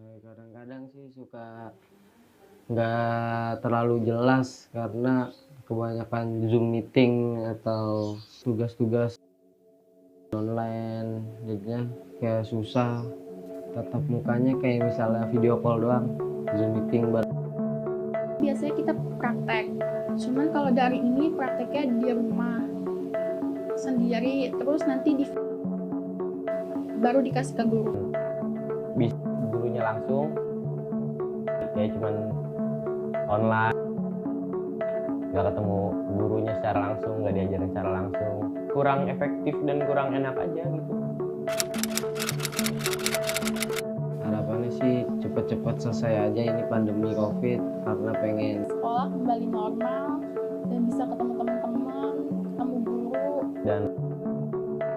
Kadang-kadang sih suka nggak terlalu jelas karena kebanyakan Zoom meeting atau tugas-tugas online, jadinya kayak susah tatap mukanya, kayak misalnya video call doang, Zoom meeting. Biasanya kita praktek, cuman kalau dari ini prakteknya di rumah sendiri, terus nanti baru dikasih ke guru. Bisa gurunya langsung, kayak cuman online, nggak ketemu gurunya secara langsung, nggak diajarin secara langsung, kurang efektif dan kurang enak aja gitu. Harapannya sih cepet-cepet selesai aja ini pandemi COVID, karena pengen Sekolah kembali normal dan bisa ketemu teman-teman, ketemu guru. Dan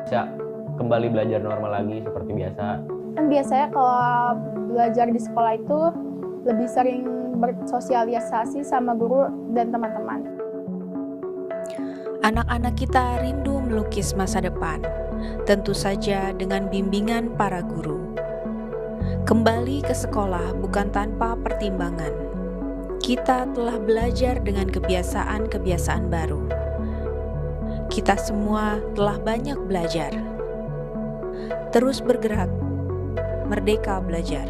bisa kembali belajar normal lagi seperti biasa. Kan biasanya kalau belajar di sekolah itu lebih sering bersosialisasi sama guru dan teman-teman. Anak-anak kita rindu melukis masa depan, tentu saja dengan bimbingan para guru. Kembali ke sekolah bukan tanpa pertimbangan. Kita telah belajar dengan kebiasaan-kebiasaan baru. Kita semua telah banyak belajar. Terus bergerak, merdeka belajar.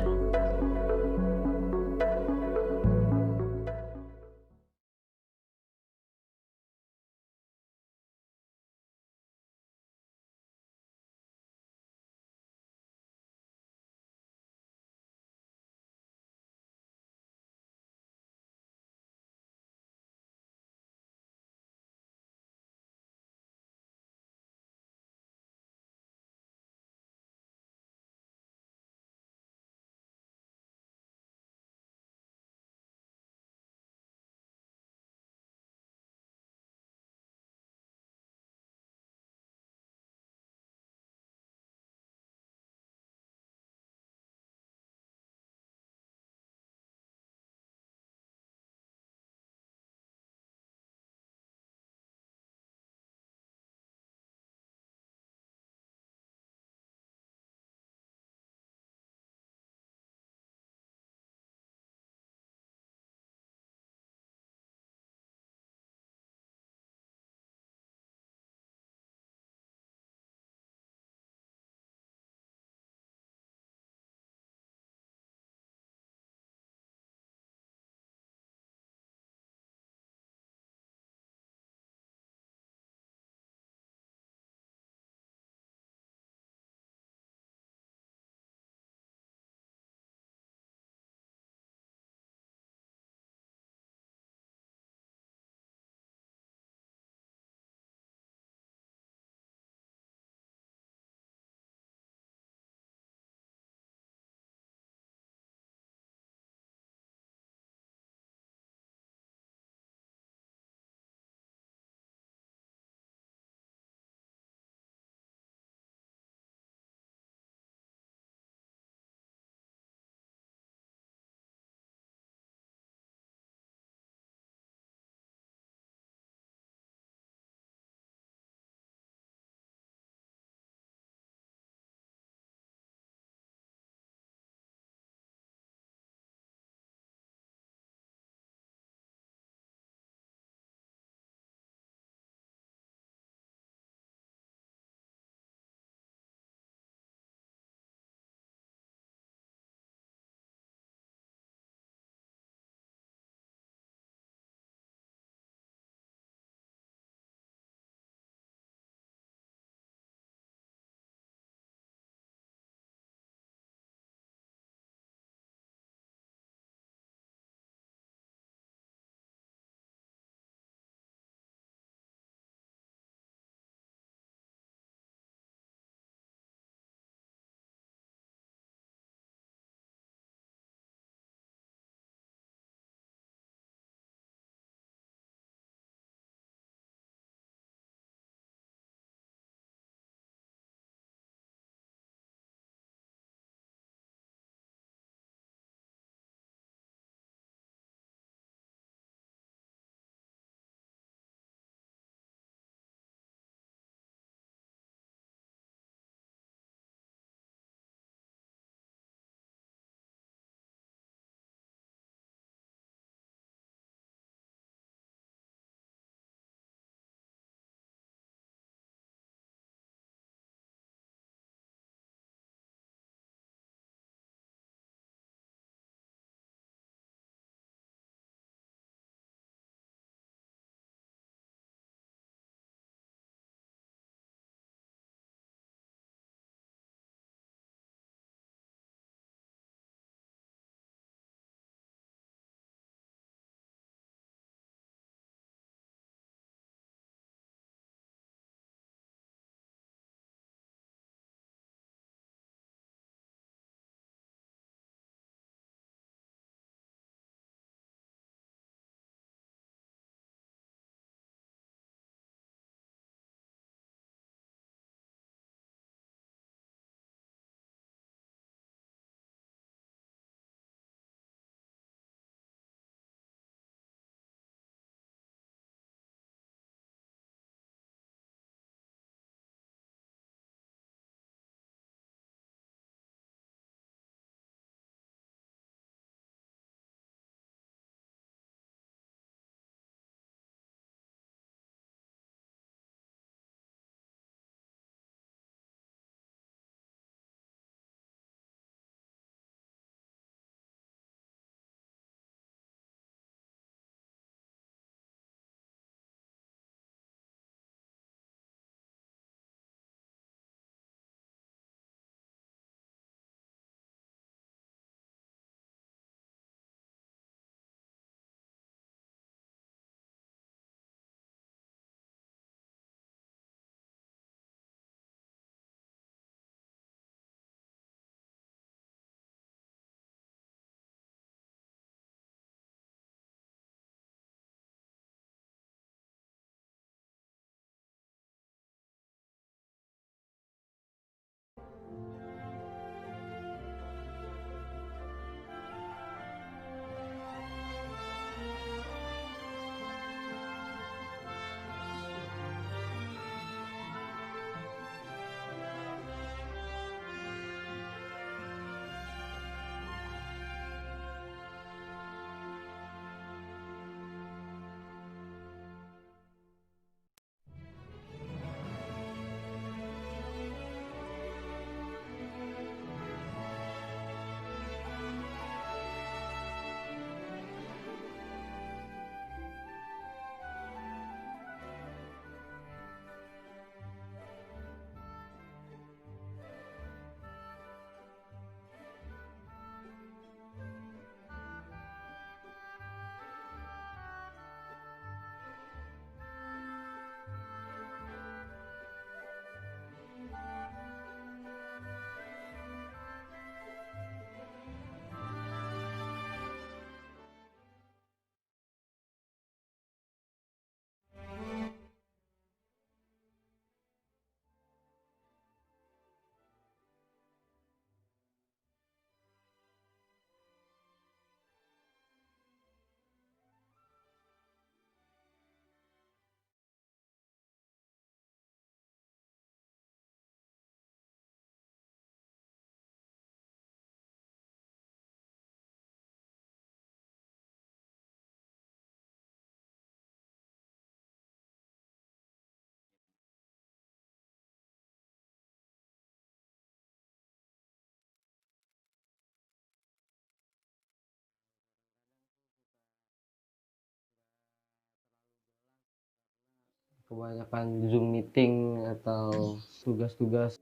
kebanyakan Zoom meeting atau tugas-tugas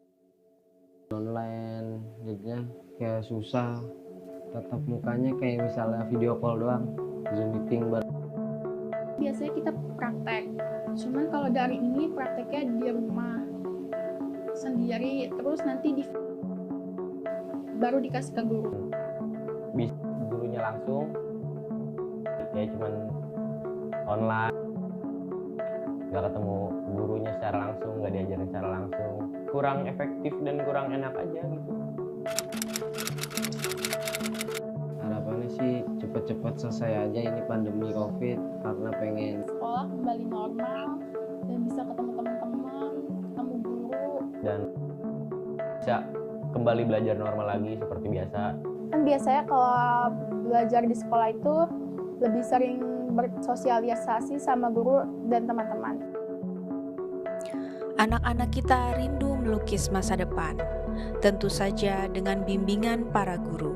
online, jadinya kayak susah tatap mukanya, kayak misalnya video call doang, Zoom meeting Biasanya kita praktek, cuman kalau dari ini prakteknya di rumah sendiri, terus nanti baru dikasih ke guru. Bisa gurunya langsung, ya cuman online, nggak ketemu gurunya secara langsung, nggak diajarin secara langsung, kurang efektif dan kurang enak aja gitu. Harapannya sih cepet-cepet selesai aja ini pandemi COVID, karena pengen Sekolah kembali normal dan bisa ketemu teman-teman, ketemu guru. Dan bisa kembali belajar normal lagi seperti biasa. Kan biasanya kalau belajar di sekolah itu lebih sering bersosialisasi sama guru dan teman-teman. Anak-anak kita rindu melukis masa depan, tentu saja dengan bimbingan para guru.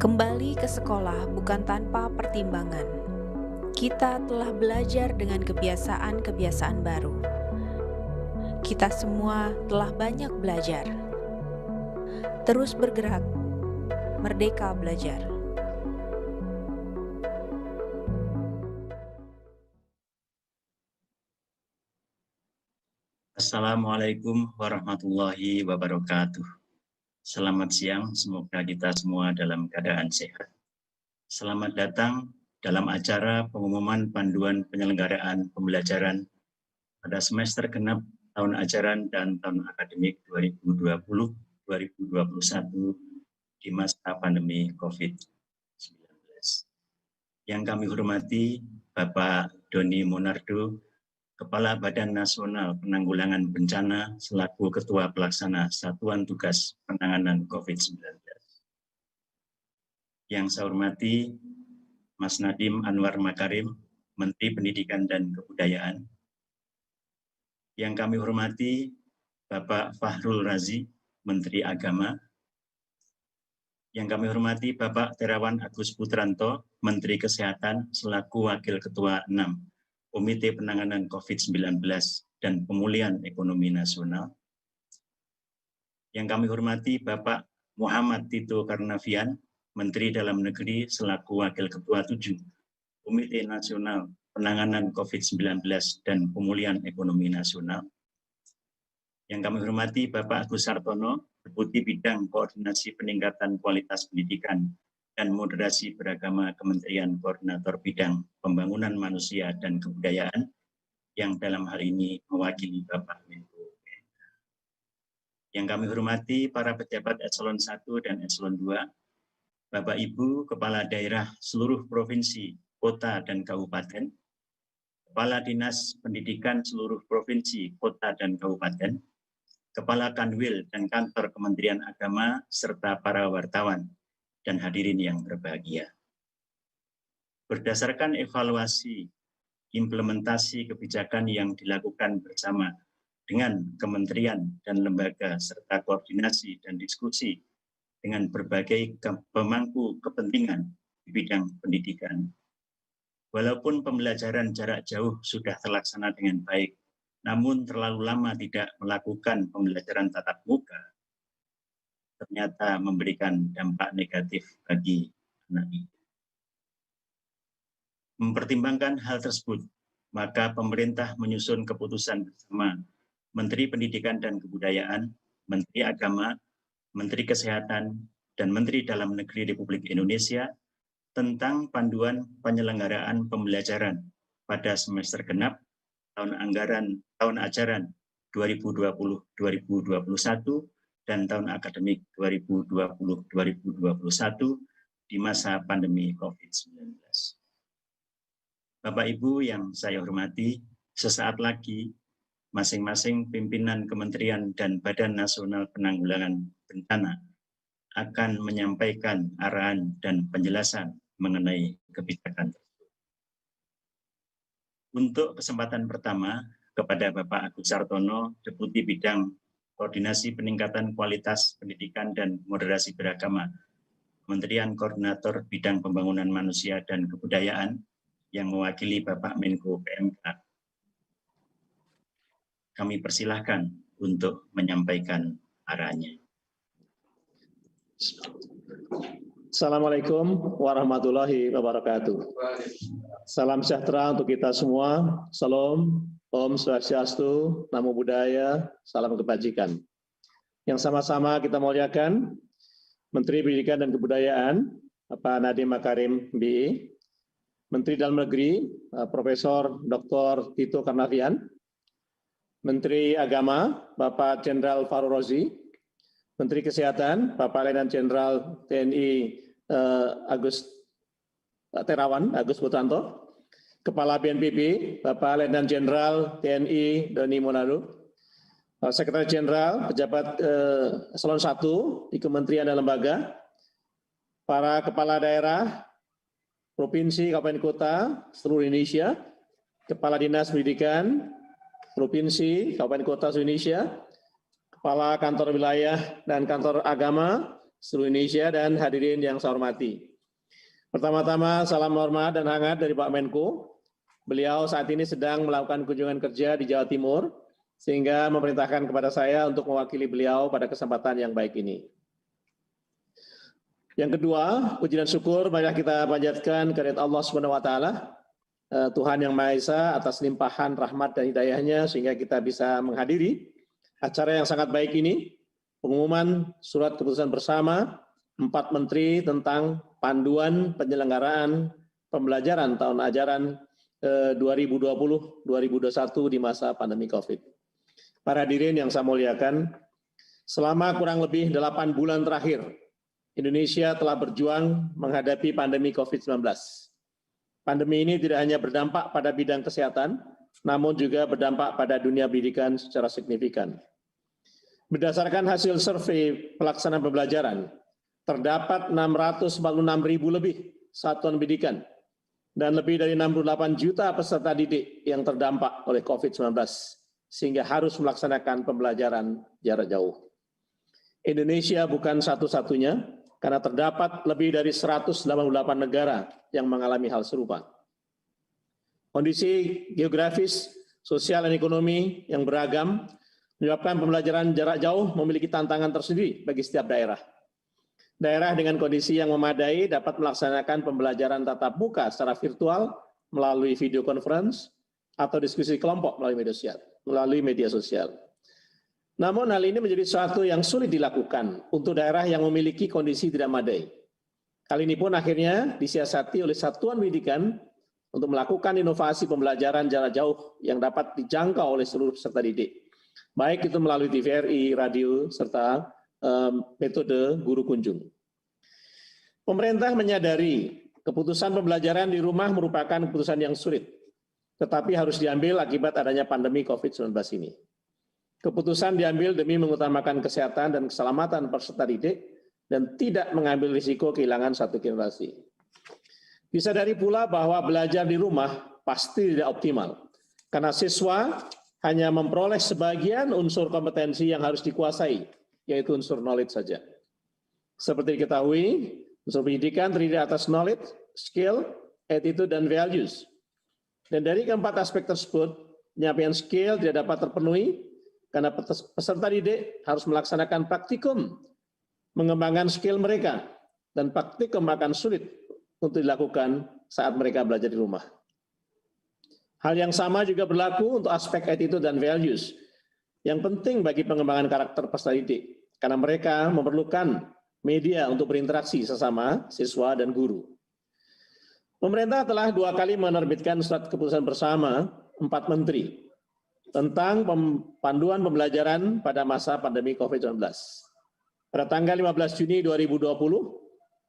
Kembali ke sekolah bukan tanpa pertimbangan. Kita telah belajar dengan kebiasaan-kebiasaan baru. Kita semua telah banyak belajar. Terus bergerak, merdeka belajar. Assalamualaikum warahmatullahi wabarakatuh. Selamat siang, semoga kita semua dalam keadaan sehat. Selamat datang dalam acara pengumuman panduan penyelenggaraan pembelajaran pada semester genap tahun ajaran dan tahun akademik 2020-2021 di masa pandemi COVID-19. Yang kami hormati Bapak Doni Monardo, Kepala Badan Nasional Penanggulangan Bencana selaku Ketua Pelaksana Satuan Tugas Penanganan COVID-19. Yang saya hormati Mas Nadiem Anwar Makarim, Menteri Pendidikan dan Kebudayaan. Yang kami hormati Bapak Fahrul Razi, Menteri Agama. Yang kami hormati Bapak Terawan Agus Putranto, Menteri Kesehatan selaku Wakil Ketua 6 Komite Penanganan COVID-19 dan Pemulihan Ekonomi Nasional. Yang kami hormati Bapak Muhammad Tito Karnavian, Menteri Dalam Negeri selaku Wakil Ketua 7 Komite Nasional Penanganan COVID-19 dan Pemulihan Ekonomi Nasional. Yang kami hormati Bapak Agus Sartono, Deputi Bidang Koordinasi Peningkatan Kualitas Pendidikan dan Moderasi Beragama Kementerian Koordinator Bidang Pembangunan Manusia dan Kebudayaan, yang dalam hal ini mewakili Bapak Menko. Yang kami hormati para pejabat Eselon 1 dan Eselon 2, Bapak Ibu Kepala Daerah seluruh provinsi, kota, dan kabupaten, Kepala Dinas Pendidikan seluruh provinsi, kota, dan kabupaten, Kepala Kanwil dan Kantor Kementerian Agama, serta para wartawan dan hadirin yang berbahagia. Berdasarkan evaluasi implementasi kebijakan yang dilakukan bersama dengan kementerian dan lembaga serta koordinasi dan diskusi dengan berbagai pemangku kepentingan di bidang pendidikan. Walaupun pembelajaran jarak jauh sudah terlaksana dengan baik, namun terlalu lama tidak melakukan pembelajaran tatap muka, ternyata memberikan dampak negatif bagi anak didik. Mempertimbangkan hal tersebut, maka pemerintah menyusun keputusan bersama Menteri Pendidikan dan Kebudayaan, Menteri Agama, Menteri Kesehatan, dan Menteri Dalam Negeri Republik Indonesia tentang panduan penyelenggaraan pembelajaran pada semester genap tahun ajaran 2020-2021 dan tahun akademik 2020-2021 di masa pandemi COVID-19. Bapak Ibu yang saya hormati, sesaat lagi masing-masing pimpinan kementerian dan Badan Nasional Penanggulangan Bencana akan menyampaikan arahan dan penjelasan mengenai kebijakan tersebut. Untuk kesempatan pertama, kepada Bapak Agus Sartono, Deputi Bidang Koordinasi Peningkatan Kualitas Pendidikan dan Moderasi Beragama, Kementerian Koordinator Bidang Pembangunan Manusia dan Kebudayaan, yang mewakili Bapak Menko PMK. kami persilahkan untuk menyampaikan arahannya. Assalamualaikum warahmatullahi wabarakatuh. Salam sejahtera untuk kita semua. Salam, Om Swastiastu, Namo Buddhaya, salam kebajikan. Yang sama-sama kita muliakan Menteri Pendidikan dan Kebudayaan, Bapak Nadiem Makarim, MBE, Menteri Dalam Negeri, Profesor Dr. Tito Karnavian, Menteri Agama, Bapak Jenderal Fahrul Razi, Menteri Kesehatan, Bapak Letnan Jenderal TNI Agus Putranto, Kepala BNPB, Bapak Letnan Jenderal TNI Doni Monardo, Sekretaris Jenderal, pejabat eselon 1 di Kementerian dan Lembaga, para kepala daerah, provinsi, kabupaten kota, seluruh Indonesia, Kepala Dinas Pendidikan, provinsi, kabupaten kota seluruh Indonesia, Kepala Kantor Wilayah dan Kantor Agama seluruh Indonesia, dan hadirin yang saya hormati. Pertama-tama, salam hormat dan hangat dari Pak Menko. Beliau saat ini sedang melakukan kunjungan kerja di Jawa Timur, sehingga memerintahkan kepada saya untuk mewakili beliau pada kesempatan yang baik ini. Yang kedua, puji dan syukur marilah kita panjatkan kehadirat Allah Subhanahu wa taala, Tuhan yang Maha Esa, atas limpahan rahmat dan hidayahnya sehingga kita bisa menghadiri acara yang sangat baik ini, pengumuman surat keputusan bersama 4 menteri tentang panduan penyelenggaraan pembelajaran tahun ajaran 2020-2021 di masa pandemi COVID. Para hadirin yang saya muliakan, selama kurang lebih 8 bulan terakhir, Indonesia telah berjuang menghadapi pandemi COVID-19. Pandemi ini tidak hanya berdampak pada bidang kesehatan, namun juga berdampak pada dunia pendidikan secara signifikan. Berdasarkan hasil survei pelaksanaan pembelajaran, terdapat 646.000 lebih satuan pendidikan dan lebih dari 68 juta peserta didik yang terdampak oleh COVID-19, sehingga harus melaksanakan pembelajaran jarak jauh. Indonesia bukan satu-satunya, karena terdapat lebih dari 188 negara yang mengalami hal serupa. Kondisi geografis, sosial, dan ekonomi yang beragam menyebabkan pembelajaran jarak jauh memiliki tantangan tersendiri bagi setiap daerah. Daerah dengan kondisi yang memadai dapat melaksanakan pembelajaran tatap muka secara virtual melalui video conference atau diskusi kelompok melalui media sosial. Namun hal ini menjadi sesuatu yang sulit dilakukan untuk daerah yang memiliki kondisi tidak memadai. Hal ini pun akhirnya disiasati oleh satuan pendidikan untuk melakukan inovasi pembelajaran jarak jauh yang dapat dijangkau oleh seluruh peserta didik, baik itu melalui TVRI, radio, serta metode guru kunjung. Pemerintah menyadari keputusan pembelajaran di rumah merupakan keputusan yang sulit, tetapi harus diambil akibat adanya pandemi COVID-19 ini. Keputusan diambil demi mengutamakan kesehatan dan keselamatan peserta didik dan tidak mengambil risiko kehilangan satu generasi. Disadari pula bahwa belajar di rumah pasti tidak optimal, karena siswa hanya memperoleh sebagian unsur kompetensi yang harus dikuasai, yaitu unsur knowledge saja. Seperti diketahui, unsur pendidikan terdiri atas knowledge, skill, attitude, dan values. Dan dari keempat aspek tersebut, penyampaian skill tidak dapat terpenuhi karena peserta didik harus melaksanakan praktikum, mengembangkan skill mereka, dan praktikum akan sulit untuk dilakukan saat mereka belajar di rumah. Hal yang sama juga berlaku untuk aspek attitude dan values, yang penting bagi pengembangan karakter peserta didik, karena mereka memerlukan media untuk berinteraksi sesama siswa dan guru. Pemerintah telah 2 kali menerbitkan surat keputusan bersama 4 menteri tentang panduan pembelajaran pada masa pandemi COVID-19. Pada tanggal 15 Juni 2020,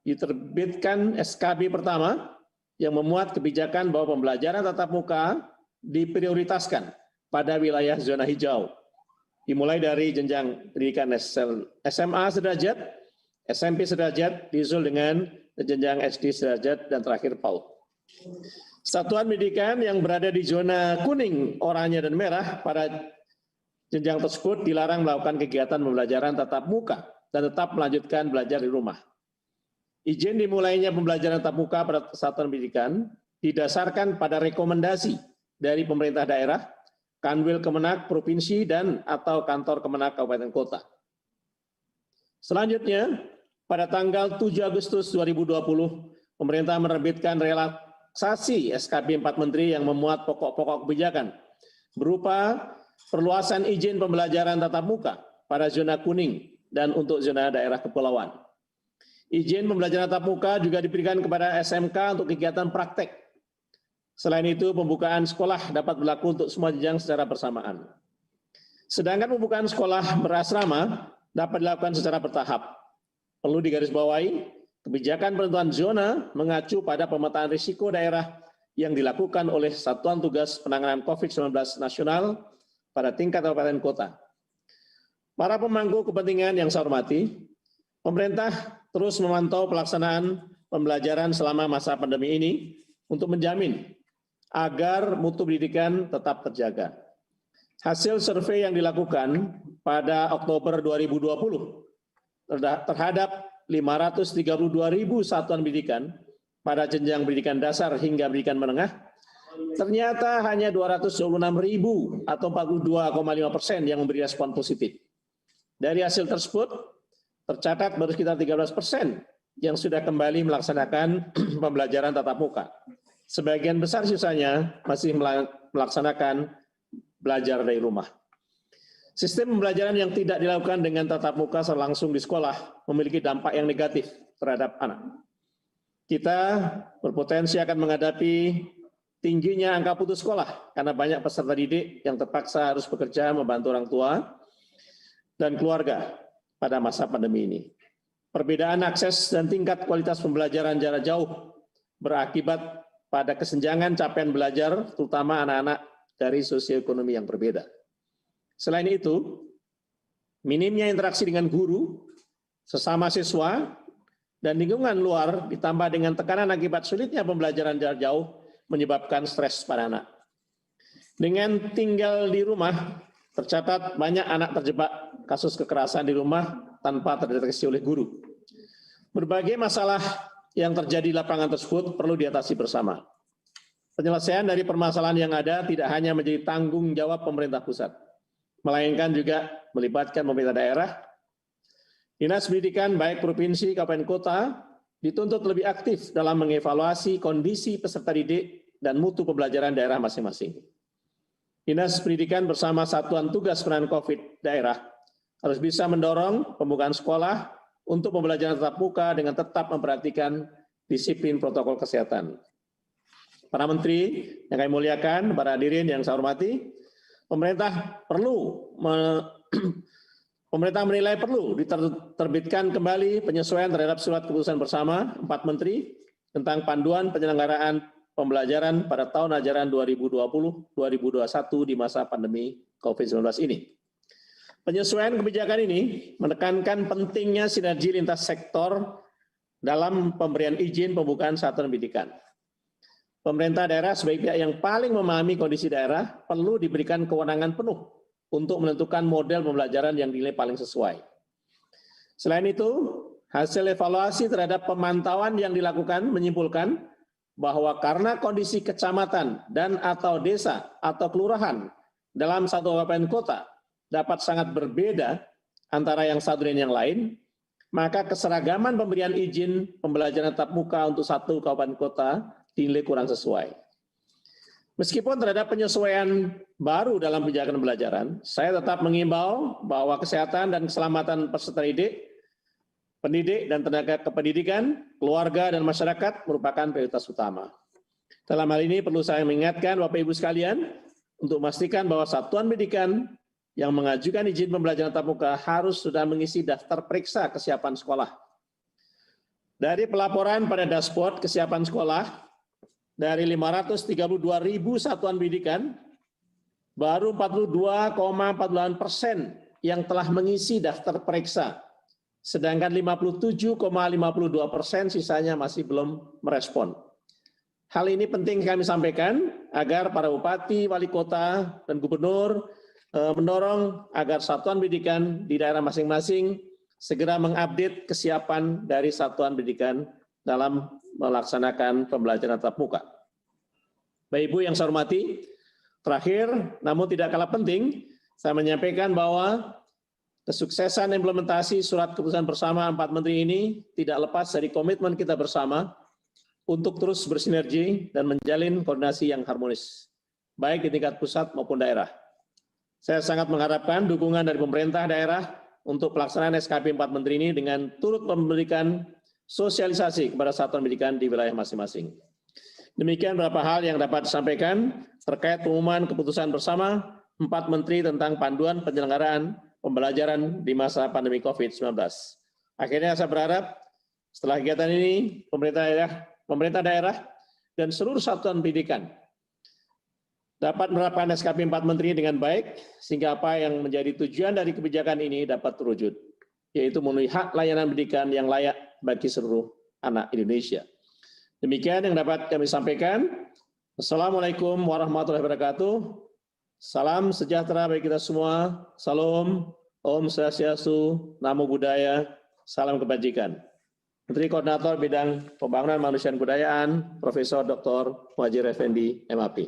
diterbitkan SKB pertama yang memuat kebijakan bahwa pembelajaran tatap muka diprioritaskan pada wilayah zona hijau, dimulai dari jenjang pendidikan SMA sederajat, SMP sederajat, disusul dengan jenjang SD sederajat, dan terakhir PAUD. Satuan pendidikan yang berada di zona kuning, oranye, dan merah pada jenjang tersebut dilarang melakukan kegiatan pembelajaran tatap muka dan tetap melanjutkan belajar di rumah. Izin dimulainya pembelajaran tatap muka pada satuan pendidikan didasarkan pada rekomendasi dari pemerintah daerah Kanwil Kemenak Provinsi dan atau Kantor Kemenak Kabupaten Kota. Selanjutnya, pada tanggal 7 Agustus 2020, pemerintah menerbitkan relaksasi SKB 4 Menteri yang memuat pokok-pokok kebijakan berupa perluasan izin pembelajaran tatap muka pada zona kuning dan untuk zona daerah kepulauan. Izin pembelajaran tatap muka juga diberikan kepada SMK untuk kegiatan praktek. Selain itu, pembukaan sekolah dapat berlaku untuk semua jenjang secara bersamaan. Sedangkan pembukaan sekolah berasrama dapat dilakukan secara bertahap. Perlu digarisbawahi, kebijakan penentuan zona mengacu pada pemetaan risiko daerah yang dilakukan oleh Satuan Tugas Penanganan COVID-19 Nasional pada tingkat kabupaten kota. Para pemangku kepentingan yang saya hormati, pemerintah terus memantau pelaksanaan pembelajaran selama masa pandemi ini untuk menjamin agar mutu pendidikan tetap terjaga. Hasil survei yang dilakukan pada Oktober 2020 terhadap 532.000 satuan pendidikan pada jenjang pendidikan dasar hingga pendidikan menengah, ternyata hanya 226.000 atau 42,5% yang memberi respon positif. Dari hasil tersebut, tercatat baru sekitar 13% yang sudah kembali melaksanakan pembelajaran tatap muka. Sebagian besar sisanya masih melaksanakan belajar dari rumah. Sistem pembelajaran yang tidak dilakukan dengan tatap muka secara langsung di sekolah memiliki dampak yang negatif terhadap anak. Kita berpotensi akan menghadapi tingginya angka putus sekolah karena banyak peserta didik yang terpaksa harus bekerja membantu orang tua dan keluarga pada masa pandemi ini. Perbedaan akses dan tingkat kualitas pembelajaran jarak jauh berakibat pada kesenjangan capaian belajar, terutama anak-anak dari sosioekonomi yang berbeda. Selain itu, minimnya interaksi dengan guru, sesama siswa, dan lingkungan luar ditambah dengan tekanan akibat sulitnya pembelajaran jarak jauh menyebabkan stres pada anak. Dengan tinggal di rumah, tercatat banyak anak terjebak kasus kekerasan di rumah tanpa terdeteksi oleh guru. Berbagai masalah yang terjadi di lapangan tersebut perlu diatasi bersama. Penyelesaian dari permasalahan yang ada tidak hanya menjadi tanggung jawab pemerintah pusat, melainkan juga melibatkan pemerintah daerah. Dinas Pendidikan baik provinsi, kabupaten kota dituntut lebih aktif dalam mengevaluasi kondisi peserta didik dan mutu pembelajaran daerah masing-masing. Dinas Pendidikan bersama Satuan Tugas Penanganan COVID daerah harus bisa mendorong pembukaan sekolah untuk pembelajaran tatap muka dengan tetap memperhatikan disiplin protokol kesehatan. Para menteri yang kami muliakan, para hadirin yang saya hormati, pemerintah menilai perlu diterbitkan kembali penyesuaian terhadap surat keputusan bersama 4 menteri tentang panduan penyelenggaraan pembelajaran pada tahun ajaran 2020-2021 di masa pandemi COVID-19 ini. Penyesuaian kebijakan ini menekankan pentingnya sinergi lintas sektor dalam pemberian izin pembukaan satuan pendidikan. Pemerintah daerah sebagai pihak yang paling memahami kondisi daerah perlu diberikan kewenangan penuh untuk menentukan model pembelajaran yang dinilai paling sesuai. Selain itu, hasil evaluasi terhadap pemantauan yang dilakukan menyimpulkan bahwa karena kondisi kecamatan dan atau desa atau kelurahan dalam satu kabupaten kota dapat sangat berbeda antara yang satu dan yang lain, maka keseragaman pemberian izin pembelajaran tatap muka untuk satu kabupaten kota dinilai kurang sesuai. Meskipun terhadap penyesuaian baru dalam kebijakan pembelajaran, saya tetap mengimbau bahwa kesehatan dan keselamatan peserta didik, pendidik dan tenaga kependidikan, keluarga dan masyarakat merupakan prioritas utama. Dalam hal ini perlu saya mengingatkan Bapak Ibu sekalian untuk memastikan bahwa satuan pendidikan yang mengajukan izin pembelajaran tatap muka harus sudah mengisi daftar periksa kesiapan sekolah. Dari pelaporan pada dashboard kesiapan sekolah, dari 532.000 satuan pendidikan, baru 42,48% yang telah mengisi daftar periksa, sedangkan 57,52% sisanya masih belum merespon. Hal ini penting kami sampaikan agar para bupati, wali kota, dan gubernur mendorong agar satuan pendidikan di daerah masing-masing segera mengupdate kesiapan dari satuan pendidikan dalam melaksanakan pembelajaran tatap muka. Bapak Ibu yang saya hormati, Terakhir, namun tidak kalah penting, saya menyampaikan bahwa kesuksesan implementasi surat keputusan bersama 4 menteri ini tidak lepas dari komitmen kita bersama untuk terus bersinergi dan menjalin koordinasi yang harmonis, baik di tingkat pusat maupun daerah. Saya sangat mengharapkan dukungan dari pemerintah daerah untuk pelaksanaan SKP 4 menteri ini dengan turut memberikan sosialisasi kepada satuan pendidikan di wilayah masing-masing. Demikian beberapa hal yang dapat disampaikan terkait pengumuman keputusan bersama 4 menteri tentang panduan penyelenggaraan pembelajaran di masa pandemi COVID-19. Akhirnya saya berharap setelah kegiatan ini pemerintah daerah dan seluruh satuan pendidikan dapat menerapkan SKP 4 menteri dengan baik sehingga apa yang menjadi tujuan dari kebijakan ini dapat terwujud, yaitu memenuhi hak layanan pendidikan yang layak bagi seluruh anak Indonesia. Demikian yang dapat kami sampaikan. Assalamualaikum warahmatullahi wabarakatuh. Salam sejahtera bagi kita semua. Salam, Om Swastiastu, Namo Buddhaya, salam kebajikan. Menteri Koordinator Bidang Pembangunan Manusia dan Kebudayaan, Profesor Dr. Muhadjir Effendi, MAP.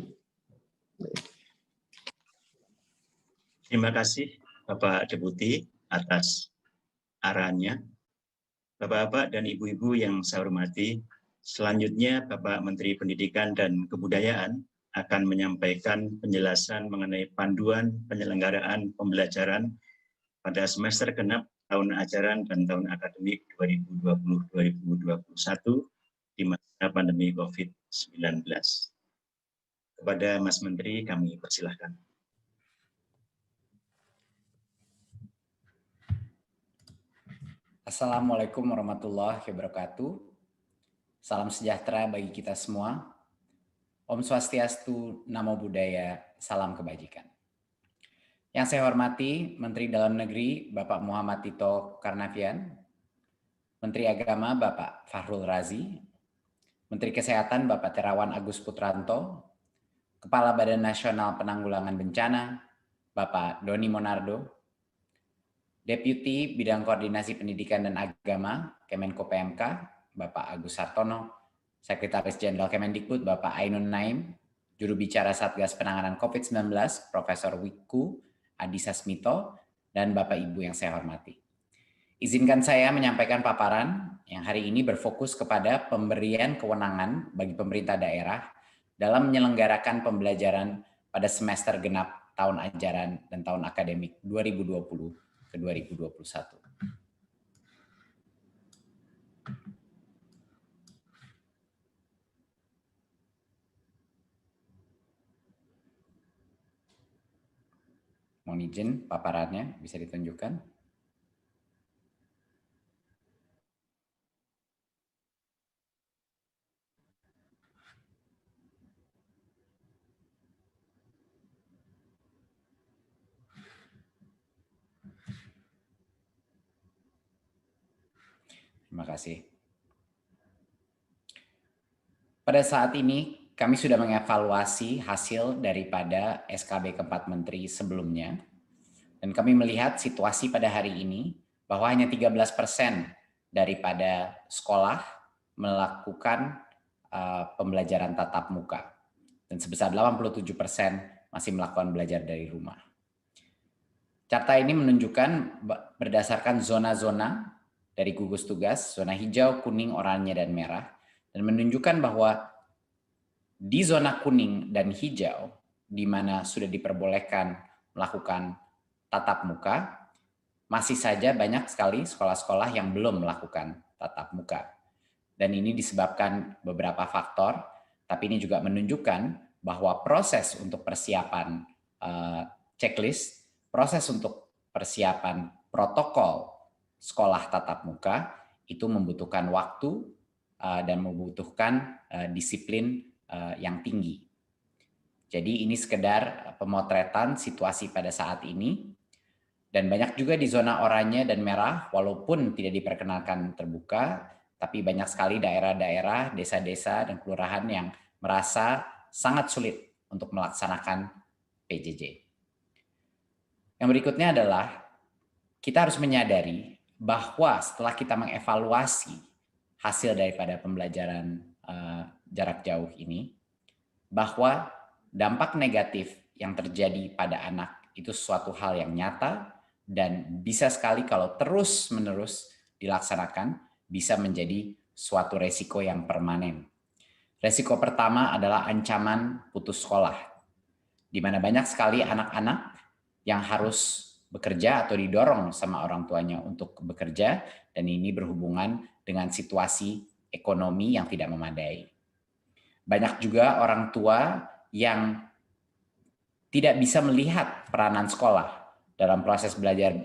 Terima kasih Bapak Deputi atas arahannya. Bapak-bapak dan ibu-ibu yang saya hormati, selanjutnya Bapak Menteri Pendidikan dan Kebudayaan akan menyampaikan penjelasan mengenai panduan penyelenggaraan pembelajaran pada semester genap tahun ajaran dan tahun akademik 2020-2021 di masa pandemi COVID-19. Kepada Mas Menteri kami persilahkan. Assalamualaikum warahmatullahi wabarakatuh. Salam sejahtera bagi kita semua. Om Swastiastu, Namo Buddhaya, salam kebajikan. Yang saya hormati Menteri Dalam Negeri Bapak Muhammad Tito Karnavian, Menteri Agama Bapak Fahrul Razi, Menteri Kesehatan Bapak Terawan Agus Putranto, Kepala Badan Nasional Penanggulangan Bencana Bapak Doni Monardo, Deputi Bidang Koordinasi Pendidikan dan Agama Kemenko PMK Bapak Agus Sartono, Sekretaris Jenderal Kemendikbud Bapak Ainun Naim, Juru Bicara Satgas Penanganan COVID-19 Profesor Wiku Adhisa Smito, dan Bapak Ibu yang saya hormati. Izinkan saya menyampaikan paparan yang hari ini berfokus kepada pemberian kewenangan bagi pemerintah daerah dalam menyelenggarakan pembelajaran pada semester genap tahun ajaran dan tahun akademik 2020 ke 2021. Mohon izin paparannya bisa ditunjukkan. Terima kasih. Pada saat ini kami sudah mengevaluasi hasil daripada SKB keempat menteri sebelumnya, dan kami melihat situasi pada hari ini bahwa hanya 13% daripada sekolah melakukan pembelajaran tatap muka, dan sebesar 87% masih melakukan belajar dari rumah. Carta ini menunjukkan berdasarkan zona-zona dari gugus tugas, zona hijau, kuning, oranye, dan merah, dan menunjukkan bahwa di zona kuning dan hijau, di mana sudah diperbolehkan melakukan tatap muka, masih saja banyak sekali sekolah-sekolah yang belum melakukan tatap muka. Dan ini disebabkan beberapa faktor, tapi ini juga menunjukkan bahwa proses untuk persiapan checklist, proses untuk persiapan protokol sekolah tatap muka, itu membutuhkan waktu dan membutuhkan disiplin yang tinggi. Jadi ini sekedar pemotretan situasi pada saat ini, dan banyak juga di zona oranye dan merah, walaupun tidak diperkenalkan terbuka, tapi banyak sekali daerah-daerah, desa-desa, dan kelurahan yang merasa sangat sulit untuk melaksanakan PJJ. Yang berikutnya adalah kita harus menyadari bahwa setelah kita mengevaluasi hasil daripada pembelajaran jarak jauh ini, bahwa dampak negatif yang terjadi pada anak itu suatu hal yang nyata dan bisa sekali kalau terus-menerus dilaksanakan bisa menjadi suatu resiko yang permanen. Resiko pertama adalah ancaman putus sekolah, di mana banyak sekali anak-anak yang harus bekerja atau didorong sama orang tuanya untuk bekerja, dan ini berhubungan dengan situasi ekonomi yang tidak memadai. Banyak juga orang tua yang tidak bisa melihat peranan sekolah dalam proses belajar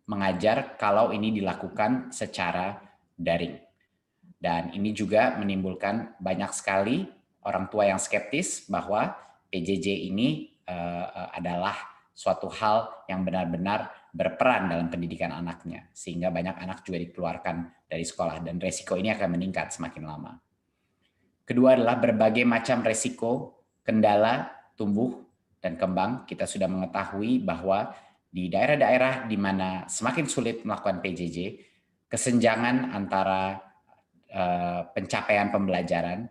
mengajar kalau ini dilakukan secara daring. Dan ini juga menimbulkan banyak sekali orang tua yang skeptis bahwa PJJ ini adalah suatu hal yang benar-benar berperan dalam pendidikan anaknya, sehingga banyak anak juga dikeluarkan dari sekolah dan resiko ini akan meningkat semakin lama. Kedua adalah berbagai macam resiko, kendala, tumbuh dan kembang. Kita sudah mengetahui bahwa di daerah-daerah di mana semakin sulit melakukan PJJ, kesenjangan antara pencapaian pembelajaran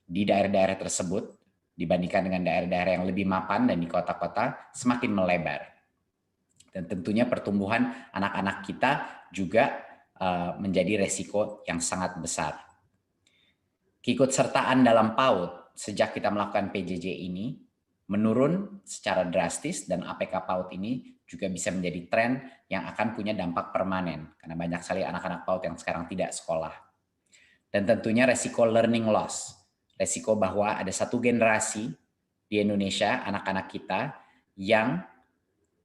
di daerah-daerah tersebut dibandingkan dengan daerah-daerah yang lebih mapan dan di kota-kota semakin melebar. Dan tentunya pertumbuhan anak-anak kita juga menjadi resiko yang sangat besar. Keikutsertaan dalam PAUD sejak kita melakukan PJJ ini menurun secara drastis, dan APK PAUD ini juga bisa menjadi tren yang akan punya dampak permanen karena banyak sekali anak-anak PAUD yang sekarang tidak sekolah. Dan tentunya resiko learning loss, resiko bahwa ada satu generasi di Indonesia, anak-anak kita yang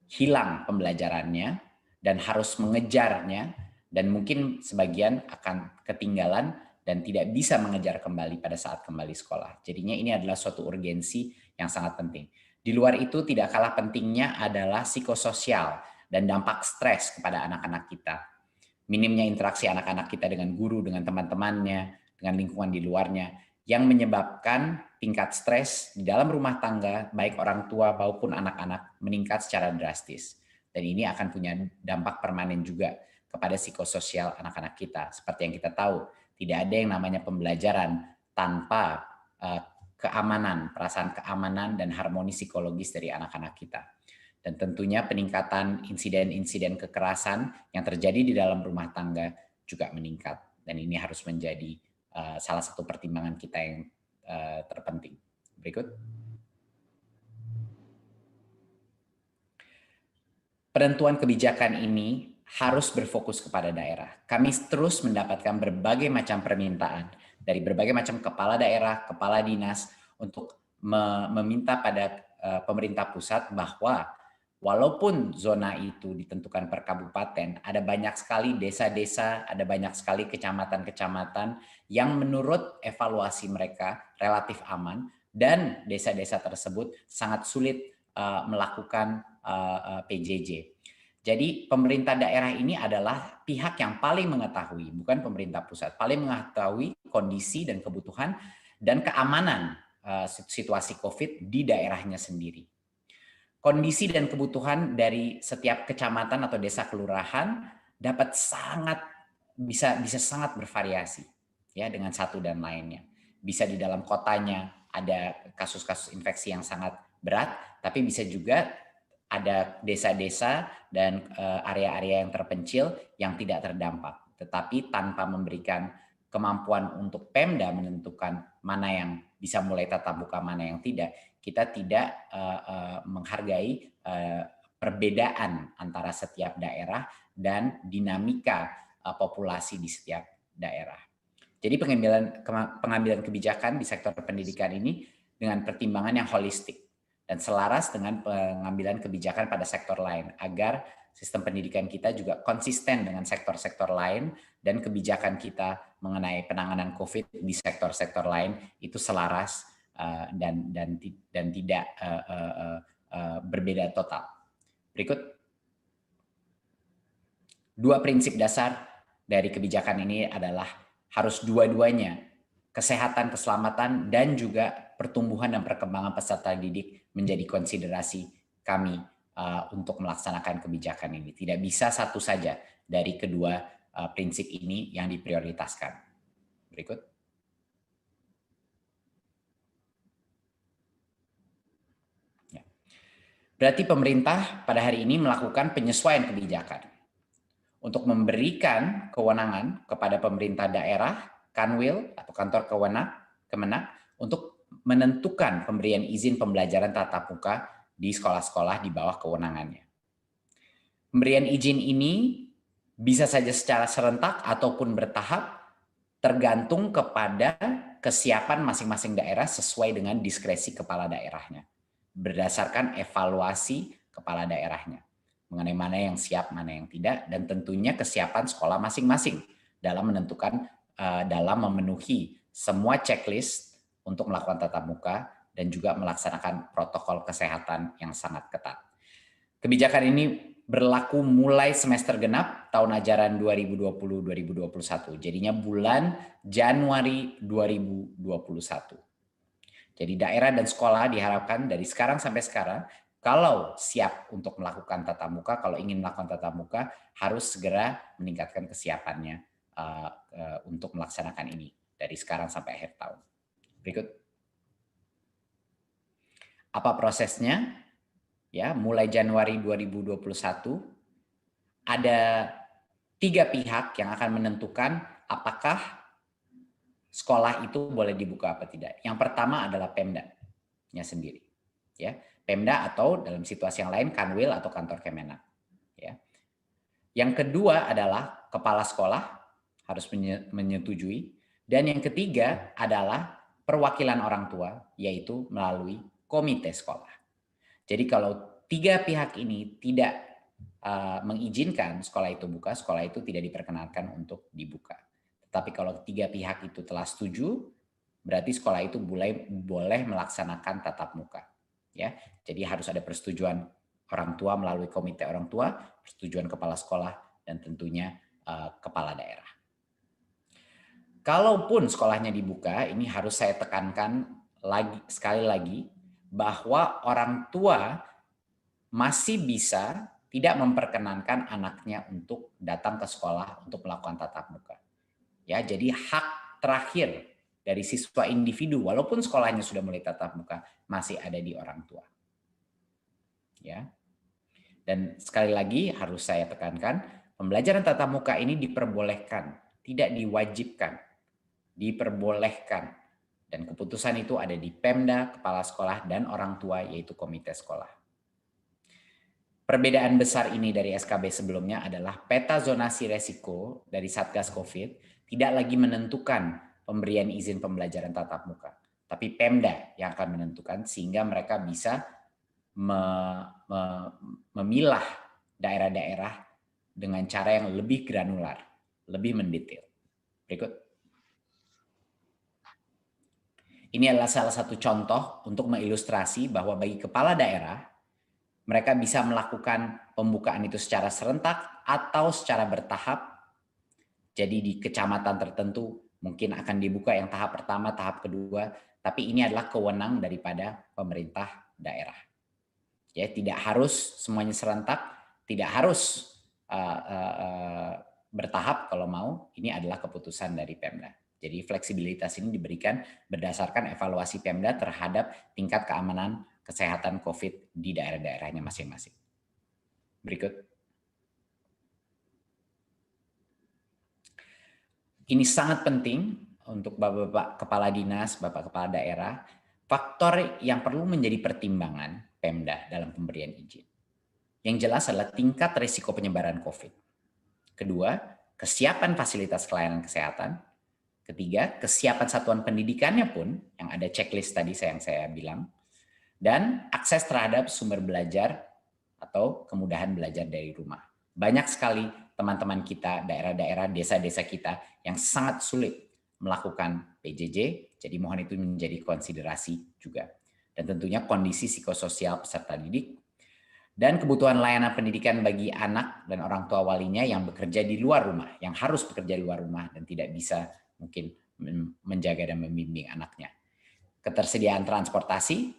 hilang pembelajarannya dan harus mengejarnya, dan mungkin sebagian akan ketinggalan dan tidak bisa mengejar kembali pada saat kembali sekolah. Jadinya ini adalah suatu urgensi yang sangat penting. Di luar itu tidak kalah pentingnya adalah psikososial dan dampak stres kepada anak-anak kita. Minimnya interaksi anak-anak kita dengan guru, dengan teman-temannya, dengan lingkungan di luarnya, yang menyebabkan tingkat stres di dalam rumah tangga, baik orang tua maupun anak-anak, meningkat secara drastis. Dan ini akan punya dampak permanen juga kepada psikososial anak-anak kita. Seperti yang kita tahu, tidak ada yang namanya pembelajaran tanpa keamanan, perasaan keamanan dan harmoni psikologis dari anak-anak kita. Dan tentunya peningkatan insiden-insiden kekerasan yang terjadi di dalam rumah tangga juga meningkat. Dan ini harus menjadi salah satu pertimbangan kita yang terpenting. Berikut. Penentuan kebijakan ini harus berfokus kepada daerah. Kami terus mendapatkan berbagai macam permintaan dari berbagai macam kepala daerah, kepala dinas untuk meminta pada pemerintah pusat bahwa walaupun zona itu ditentukan per kabupaten, ada banyak sekali desa-desa, ada banyak sekali kecamatan-kecamatan yang menurut evaluasi mereka relatif aman, dan desa-desa tersebut sangat sulit melakukan PJJ. Jadi pemerintah daerah ini adalah pihak yang paling mengetahui, bukan pemerintah pusat, paling mengetahui kondisi dan kebutuhan dan keamanan situasi COVID di daerahnya sendiri. Kondisi dan kebutuhan dari setiap kecamatan atau desa kelurahan dapat bisa sangat bervariasi ya dengan satu dan lainnya. Bisa di dalam kotanya ada kasus-kasus infeksi yang sangat berat, tapi bisa juga ada desa-desa dan area-area yang terpencil yang tidak terdampak. Tetapi tanpa memberikan kemampuan untuk Pemda menentukan mana yang bisa mulai tatap muka, mana yang tidak, kita tidak menghargai perbedaan antara setiap daerah dan dinamika populasi di setiap daerah. Jadi pengambilan kebijakan di sektor pendidikan ini dengan pertimbangan yang holistik dan selaras dengan pengambilan kebijakan pada sektor lain, agar sistem pendidikan kita juga konsisten dengan sektor-sektor lain dan kebijakan kita mengenai penanganan COVID di sektor-sektor lain itu selaras dan tidak berbeda total. Berikut. 2 prinsip dasar dari kebijakan ini adalah harus dua-duanya, kesehatan, keselamatan, dan juga pertumbuhan dan perkembangan peserta didik menjadi konsiderasi kami untuk melaksanakan kebijakan ini. Tidak bisa satu saja dari kedua prinsip ini yang diprioritaskan. Berikut. Berarti pemerintah pada hari ini melakukan penyesuaian kebijakan untuk memberikan kewenangan kepada pemerintah daerah, Kanwil atau kantor Kemenak untuk menentukan pemberian izin pembelajaran tatap muka di sekolah-sekolah di bawah kewenangannya. Pemberian izin ini bisa saja secara serentak ataupun bertahap, tergantung kepada kesiapan masing-masing daerah sesuai dengan diskresi kepala daerahnya, berdasarkan evaluasi kepala daerahnya mengenai mana yang siap, mana yang tidak, dan tentunya kesiapan sekolah masing-masing dalam menentukan, dalam memenuhi semua checklist untuk melakukan tatap muka dan juga melaksanakan protokol kesehatan yang sangat ketat. Kebijakan ini berlaku mulai semester genap tahun ajaran 2020-2021, jadinya bulan Januari 2021. Jadi daerah dan sekolah diharapkan dari sekarang sampai sekarang, kalau siap untuk melakukan tatap muka, kalau ingin melakukan tatap muka, harus segera meningkatkan kesiapannya untuk melaksanakan ini dari sekarang sampai akhir tahun. Berikut. Apa prosesnya? Ya, mulai Januari 2021 ada 3 pihak yang akan menentukan apakah sekolah itu boleh dibuka apa tidak. Yang pertama adalah Pemda-nya sendiri, ya. Pemda atau dalam situasi yang lain Kanwil atau kantor Kemenak, ya. Yang kedua adalah kepala sekolah harus menyetujui, dan yang ketiga adalah perwakilan orang tua, yaitu melalui komite sekolah. Jadi kalau 3 pihak ini tidak mengizinkan sekolah itu buka, sekolah itu tidak diperkenankan untuk dibuka. Tapi kalau 3 pihak itu telah setuju, berarti sekolah itu boleh melaksanakan tatap muka. Ya, jadi harus ada persetujuan orang tua melalui komite orang tua, persetujuan kepala sekolah, dan tentunya kepala daerah. Kalaupun sekolahnya dibuka, ini harus saya tekankan sekali lagi, bahwa orang tua masih bisa tidak memperkenankan anaknya untuk datang ke sekolah untuk melakukan tatap muka. Ya, jadi hak terakhir dari siswa individu, walaupun sekolahnya sudah mulai tatap muka, masih ada di orang tua. Ya. Dan sekali lagi harus saya tekankan, pembelajaran tatap muka ini diperbolehkan, tidak diwajibkan, diperbolehkan. Dan keputusan itu ada di Pemda, kepala sekolah, dan orang tua, yaitu komite sekolah. Perbedaan besar ini dari SKB sebelumnya adalah peta zonasi resiko dari Satgas COVID tidak lagi menentukan pemberian izin pembelajaran tatap muka, tapi Pemda yang akan menentukan, sehingga mereka bisa memilah daerah-daerah dengan cara yang lebih granular, lebih mendetail. Berikut. Ini adalah salah satu contoh untuk mengilustrasi bahwa bagi kepala daerah, mereka bisa melakukan pembukaan itu secara serentak atau secara bertahap. Jadi di kecamatan tertentu mungkin akan dibuka yang tahap pertama, tahap kedua, tapi ini adalah kewenang daripada pemerintah daerah. Ya, tidak harus semuanya serentak, tidak harus bertahap kalau mau, ini adalah keputusan dari Pemda. Jadi fleksibilitas ini diberikan berdasarkan evaluasi Pemda terhadap tingkat keamanan kesehatan COVID di daerah-daerahnya masing-masing. Berikut. Ini sangat penting untuk Bapak Kepala Dinas, Bapak Kepala Daerah, faktor yang perlu menjadi pertimbangan Pemda dalam pemberian izin. Yang jelas adalah tingkat risiko penyebaran COVID. Kedua, kesiapan fasilitas pelayanan kesehatan. Ketiga, kesiapan satuan pendidikannya pun, yang ada checklist tadi yang saya bilang. Dan akses terhadap sumber belajar atau kemudahan belajar dari rumah. Banyak sekali teman-teman kita, daerah-daerah, desa-desa kita yang sangat sulit melakukan PJJ, jadi mohon itu menjadi konsiderasi juga. Dan tentunya kondisi psikososial peserta didik, dan kebutuhan layanan pendidikan bagi anak dan orang tua walinya yang bekerja di luar rumah, yang harus bekerja di luar rumah dan tidak bisa mungkin menjaga dan membimbing anaknya. Ketersediaan transportasi,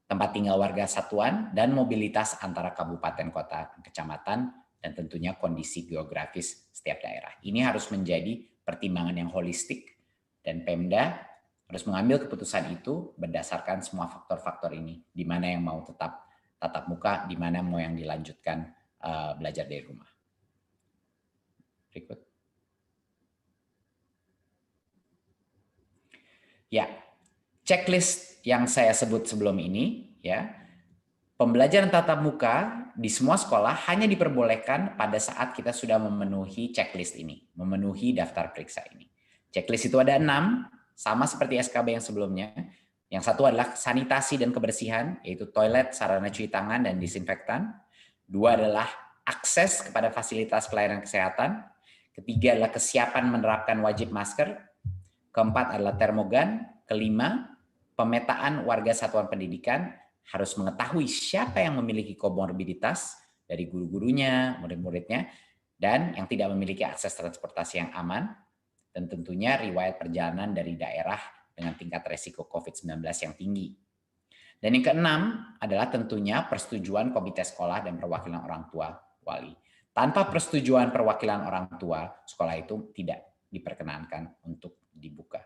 tempat tinggal warga satuan, dan mobilitas antara kabupaten, kota, kecamatan, dan tentunya kondisi geografis setiap daerah. Ini harus menjadi pertimbangan yang holistik, dan Pemda harus mengambil keputusan itu berdasarkan semua faktor-faktor ini, di mana yang mau tetap tatap muka, di mana mau yang dilanjutkan belajar dari rumah. Berikut. Ya, checklist yang saya sebut sebelum ini, ya, pembelajaran tatap muka di semua sekolah hanya diperbolehkan pada saat kita sudah memenuhi checklist ini, memenuhi daftar periksa ini. Checklist itu ada 6, sama seperti SKB yang sebelumnya. Yang satu adalah sanitasi dan kebersihan, yaitu toilet, sarana cuci tangan, dan disinfektan. 2 adalah akses kepada fasilitas pelayanan kesehatan. Ketiga adalah kesiapan menerapkan wajib masker. Keempat adalah termogan. Kelima, pemetaan warga satuan pendidikan harus mengetahui siapa yang memiliki komorbiditas dari guru-gurunya, murid-muridnya, dan yang tidak memiliki akses transportasi yang aman, dan tentunya riwayat perjalanan dari daerah dengan tingkat resiko COVID-19 yang tinggi. Dan yang keenam adalah tentunya persetujuan komite sekolah dan perwakilan orang tua wali. Tanpa persetujuan perwakilan orang tua, sekolah itu tidak diperkenankan untuk dibuka.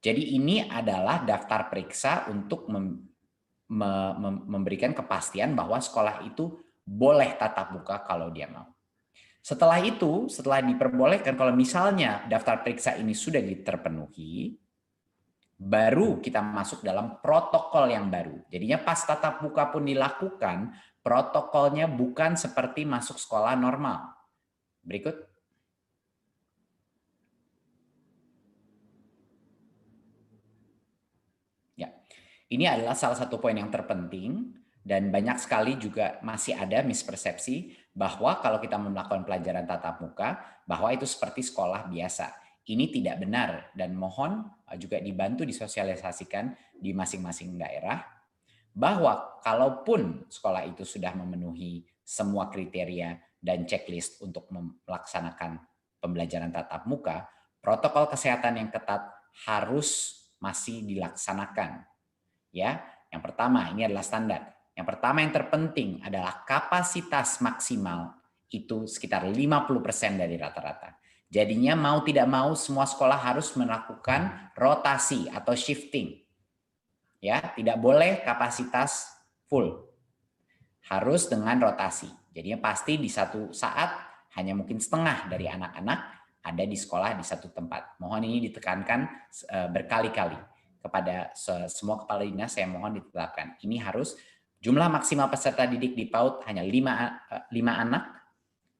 Jadi ini adalah daftar periksa untuk memberikan kepastian bahwa sekolah itu boleh tatap muka kalau dia mau. Setelah itu, setelah diperbolehkan, kalau misalnya daftar periksa ini sudah terpenuhi, baru kita masuk dalam protokol yang baru. Jadinya pas tatap muka pun dilakukan, protokolnya bukan seperti masuk sekolah normal. Berikut. Ya, ini adalah salah satu poin yang terpenting dan banyak sekali juga masih ada mispersepsi bahwa kalau kita melakukan pelajaran tatap muka, bahwa itu seperti sekolah biasa. Ini tidak benar dan mohon juga dibantu disosialisasikan di masing-masing daerah bahwa kalaupun sekolah itu sudah memenuhi semua kriteria dan checklist untuk melaksanakan pembelajaran tatap muka, protokol kesehatan yang ketat harus masih dilaksanakan. Ya, yang pertama ini adalah standar. Yang pertama yang terpenting adalah kapasitas maksimal itu sekitar 50% dari rata-rata. Jadinya mau tidak mau semua sekolah harus melakukan rotasi atau shifting. Ya, tidak boleh kapasitas full. Harus dengan rotasi. Jadinya pasti di satu saat hanya mungkin setengah dari anak-anak ada di sekolah di satu tempat. Mohon ini ditekankan berkali-kali kepada semua kepala dinas, saya mohon ditetapkan. Ini harus jumlah maksimal peserta didik di PAUD hanya 5 anak.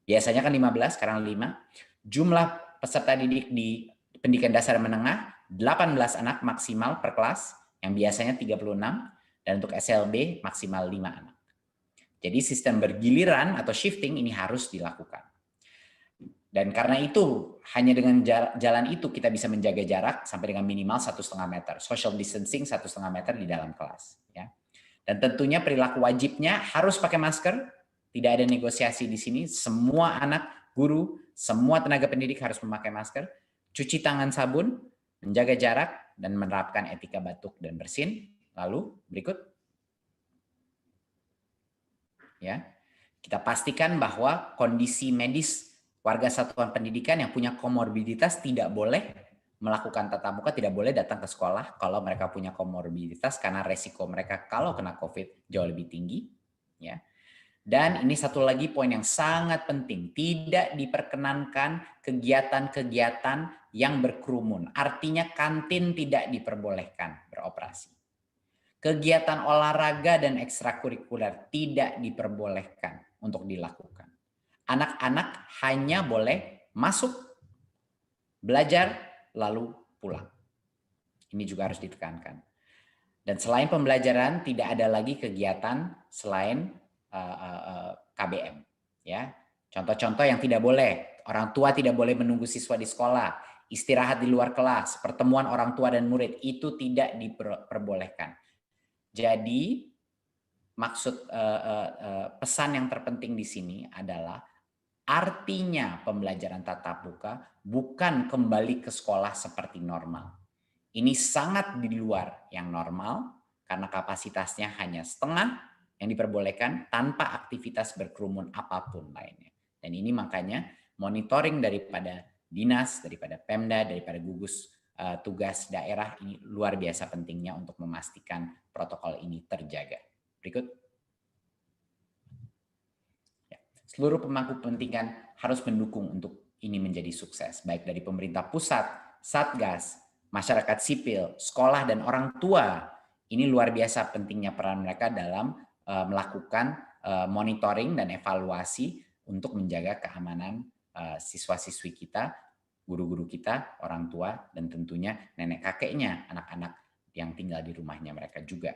Biasanya kan 15, sekarang 5. Jumlah peserta didik di pendidikan dasar menengah 18 anak maksimal per kelas, yang biasanya 36, dan untuk SLB maksimal 5 anak. Jadi sistem bergiliran atau shifting ini harus dilakukan. Dan karena itu, hanya dengan jalan itu kita bisa menjaga jarak sampai dengan minimal 1,5 meter. Social distancing 1,5 meter di dalam kelas. Ya. Dan tentunya perilaku wajibnya harus pakai masker. Tidak ada negosiasi di sini. Semua anak, guru, semua tenaga pendidik harus memakai masker. Cuci tangan sabun, menjaga jarak, dan menerapkan etika batuk dan bersin. Lalu berikut. Ya, kita pastikan bahwa kondisi medis warga satuan pendidikan yang punya komorbiditas tidak boleh melakukan tatap muka, tidak boleh datang ke sekolah kalau mereka punya komorbiditas karena resiko mereka kalau kena COVID jauh lebih tinggi. Ya. Dan ini satu lagi poin yang sangat penting, tidak diperkenankan kegiatan-kegiatan yang berkerumun. Artinya kantin tidak diperbolehkan beroperasi. Kegiatan olahraga dan ekstrakurikuler tidak diperbolehkan untuk dilakukan. Anak-anak hanya boleh masuk, belajar, lalu pulang. Ini juga harus ditekankan. Dan selain pembelajaran, tidak ada lagi kegiatan selain KBM. Ya, contoh-contoh yang tidak boleh. Orang tua tidak boleh menunggu siswa di sekolah. Istirahat di luar kelas, pertemuan orang tua dan murid, itu tidak diperbolehkan. Jadi, maksud pesan yang terpenting di sini adalah artinya pembelajaran tatap muka bukan kembali ke sekolah seperti normal. Ini sangat di luar yang normal karena kapasitasnya hanya setengah yang diperbolehkan tanpa aktivitas berkerumun apapun lainnya. Dan ini makanya monitoring daripada dinas, daripada Pemda, daripada gugus tugas daerah ini luar biasa pentingnya untuk memastikan protokol ini terjaga. Berikut. seluruh pemangku kepentingan harus mendukung untuk ini menjadi sukses, baik dari pemerintah pusat, Satgas, masyarakat sipil, sekolah, dan orang tua. Ini luar biasa pentingnya peran mereka dalam melakukan monitoring dan evaluasi untuk menjaga keamanan siswa-siswi kita, guru-guru kita, orang tua, dan tentunya nenek kakeknya, anak-anak yang tinggal di rumahnya mereka juga.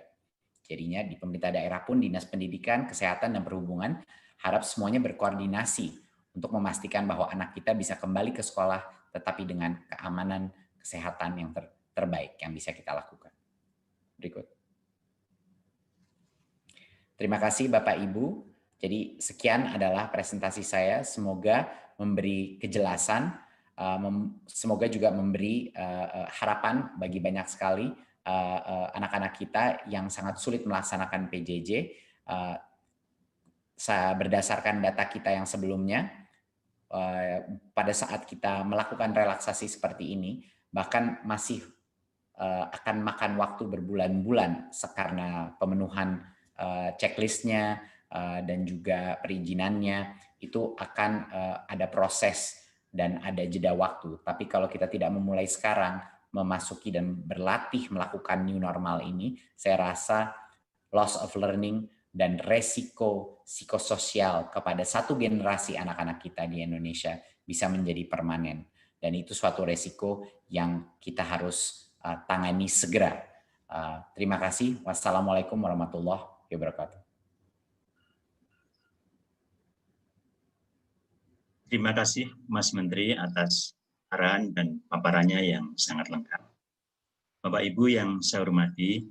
Jadinya di pemerintah daerah pun Dinas Pendidikan, Kesehatan, dan Perhubungan harap semuanya berkoordinasi untuk memastikan bahwa anak kita bisa kembali ke sekolah tetapi dengan keamanan kesehatan yang terbaik yang bisa kita lakukan. Berikut. Terima kasih Bapak Ibu. Jadi sekian adalah presentasi saya. Semoga memberi kejelasan, semoga juga memberi harapan bagi banyak sekali anak-anak kita yang sangat sulit melaksanakan PJJ. Berdasarkan data kita yang sebelumnya, pada saat kita melakukan relaksasi seperti ini, bahkan masih akan makan waktu berbulan-bulan karena pemenuhan checklistnya dan juga perizinannya, itu akan ada proses dan ada jeda waktu. Tapi kalau kita tidak memulai sekarang, memasuki dan berlatih melakukan new normal ini, saya rasa loss of learning dan resiko psikososial kepada satu generasi anak-anak kita di Indonesia bisa menjadi permanen. Dan itu suatu resiko yang kita harus tangani segera. Terima kasih. Wassalamualaikum warahmatullahi wabarakatuh. Terima kasih Mas Menteri atas arahan dan paparannya yang sangat lengkap. Bapak Ibu yang saya hormati,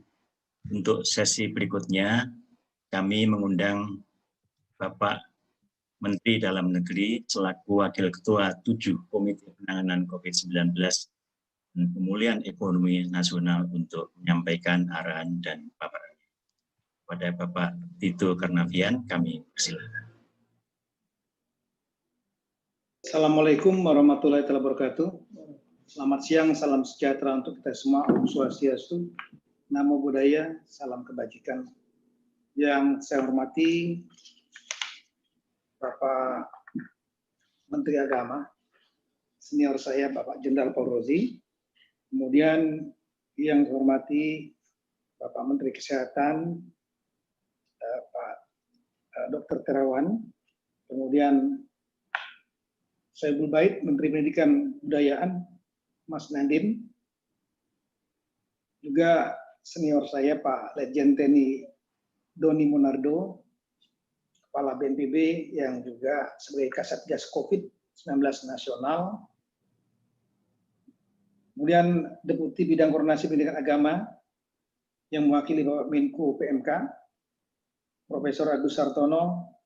untuk sesi berikutnya kami mengundang Bapak Menteri Dalam Negeri selaku Wakil Ketua 7 Komite Penanganan COVID-19 dan Pemulihan Ekonomi Nasional untuk menyampaikan arahan dan paparannya. Pada Bapak Tito Karnavian kami persilakan. Assalamualaikum warahmatullahi wabarakatuh. Selamat siang, salam sejahtera untuk kita semua. Om Swastiastu, Namo Buddhaya, salam kebajikan. Yang saya hormati Bapak Menteri Agama, senior saya Bapak Jenderal Faurozi, kemudian yang saya hormati Bapak Menteri Kesehatan, Pak Dr. Terawan, kemudian Soebul Bait, Menteri Pendidikan Kebudayaan, Mas Nadiem, juga senior saya Pak Letjen TNI Doni Monardo, Kepala BNPB yang juga sebagai Kasatgas COVID-19 Nasional, kemudian Deputi Bidang Koordinasi Pendidikan Agama yang mewakili Bapak Menko PMK, Profesor Agus Sartono,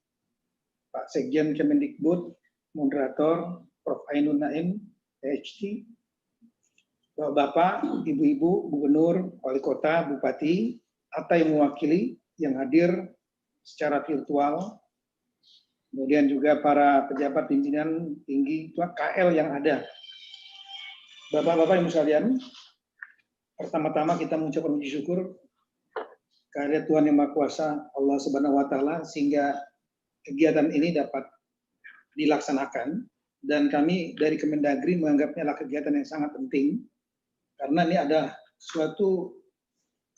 Pak Sekjen Kemendikbud, Moderator Prof. Ainun Naim, PhD, Bapak, Ibu-Ibu, Gubernur, Wali Kota, Bupati, atau yang mewakili yang hadir secara virtual, kemudian juga para pejabat pimpinan tinggi KL yang ada. Bapak-bapak Ibu sekalian, pertama-tama kita mengucapkan puji syukur kehadirat Tuhan Yang Maha Kuasa Allah Subhanahu wa Ta'ala sehingga kegiatan ini dapat dilaksanakan, dan kami dari Kemendagri menganggapnya adalah kegiatan yang sangat penting karena ini ada suatu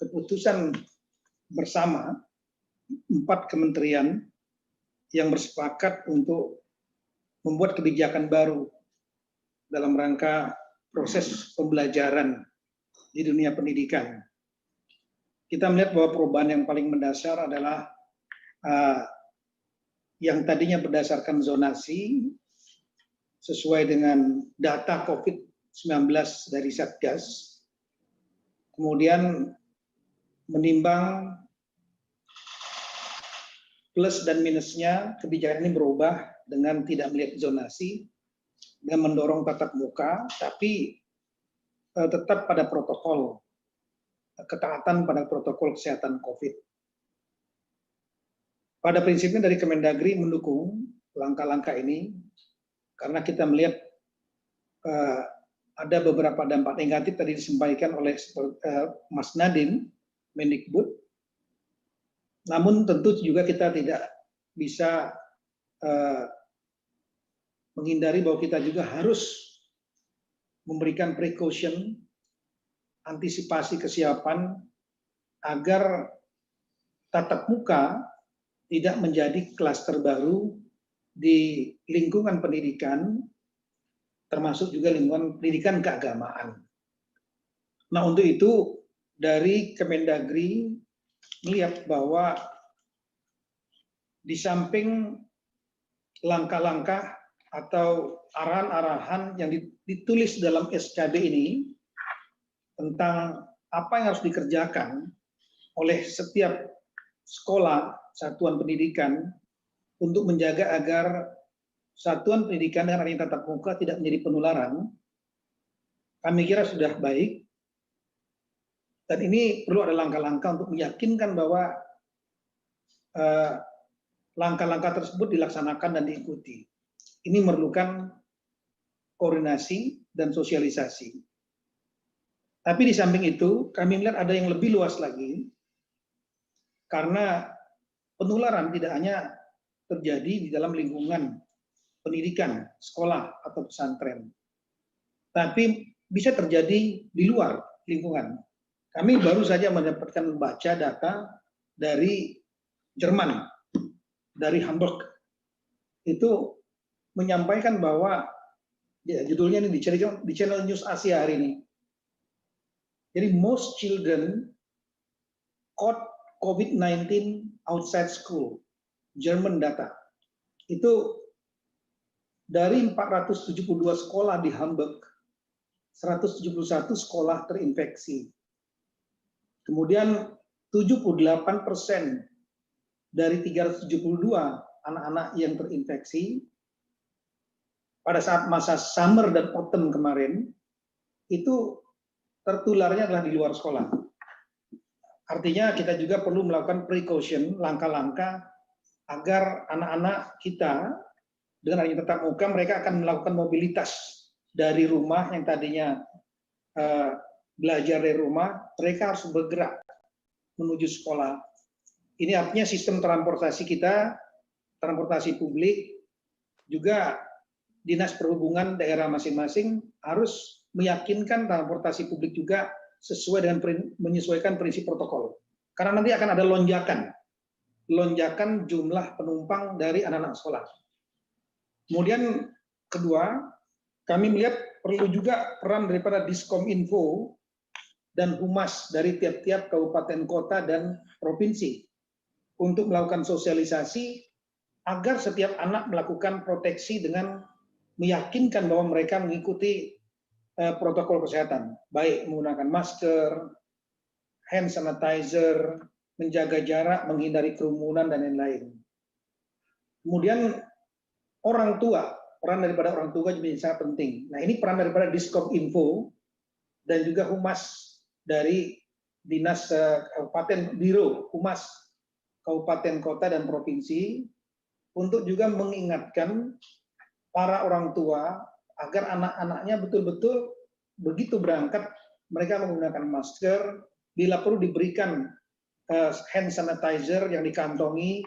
keputusan bersama 4 kementerian yang bersepakat untuk membuat kebijakan baru dalam rangka proses pembelajaran di dunia pendidikan. Kita melihat bahwa perubahan yang paling mendasar adalah yang tadinya berdasarkan zonasi sesuai dengan data COVID-19 dari Satgas, kemudian menimbang plus dan minusnya, kebijakan ini berubah dengan tidak melihat zonasi, dengan mendorong tatap muka, tapi tetap pada protokol, ketaatan pada protokol kesehatan COVID. Pada prinsipnya dari Kemendagri mendukung langkah-langkah ini karena kita melihat ada beberapa dampak negatif tadi disampaikan oleh Mas Nadiem, Mendikbud. Namun tentu juga kita tidak bisa menghindari bahwa kita juga harus memberikan precaution, antisipasi kesiapan agar tatap muka tidak menjadi klaster baru di lingkungan pendidikan, termasuk juga lingkungan pendidikan keagamaan. Nah, untuk itu dari Kemendagri melihat bahwa di samping langkah-langkah atau arahan-arahan yang ditulis dalam SKB ini tentang apa yang harus dikerjakan oleh setiap sekolah, satuan pendidikan untuk menjaga agar satuan pendidikan dengan adanya tatap muka tidak menjadi penularan, kami kira sudah baik. Dan ini perlu ada langkah-langkah untuk meyakinkan bahwa langkah-langkah tersebut dilaksanakan dan diikuti. Ini memerlukan koordinasi dan sosialisasi. Tapi di samping itu, kami melihat ada yang lebih luas lagi, karena penularan tidak hanya terjadi di dalam lingkungan pendidikan, sekolah, atau pesantren, tapi bisa terjadi di luar lingkungan. Kami baru saja mendapatkan baca data dari Jerman, dari Hamburg. Itu menyampaikan bahwa, ya, judulnya ini di channel News Asia hari ini. Jadi most children caught COVID-19 outside school, German data. Itu dari 472 sekolah di Hamburg, 171 sekolah terinfeksi. Kemudian 78% dari 372 anak-anak yang terinfeksi pada saat masa summer dan autumn kemarin, itu tertularnya adalah di luar sekolah. Artinya kita juga perlu melakukan precaution, langkah-langkah agar anak-anak kita dengan adanya tatap muka, mereka akan melakukan mobilitas dari rumah yang tadinya belajar dari rumah, mereka harus bergerak menuju sekolah. Ini artinya sistem transportasi kita, transportasi publik, juga Dinas Perhubungan daerah masing-masing harus meyakinkan transportasi publik juga sesuai dengan menyesuaikan prinsip protokol. Karena nanti akan ada lonjakan jumlah penumpang dari anak-anak sekolah. Kemudian kedua, kami melihat perlu juga peran daripada Diskominfo dan Humas dari tiap-tiap kabupaten kota dan provinsi untuk melakukan sosialisasi agar setiap anak melakukan proteksi dengan meyakinkan bahwa mereka mengikuti protokol kesehatan, baik menggunakan masker, hand sanitizer, menjaga jarak, menghindari kerumunan, dan lain-lain. Kemudian orang tua, peran daripada orang tua juga sangat penting. Nah, ini peran daripada Diskominfo dan juga Humas dari Dinas Kabupaten Biro Humas Kabupaten Kota dan Provinsi untuk juga mengingatkan para orang tua agar anak-anaknya betul-betul begitu berangkat mereka menggunakan masker, bila perlu diberikan hand sanitizer yang dikantongi,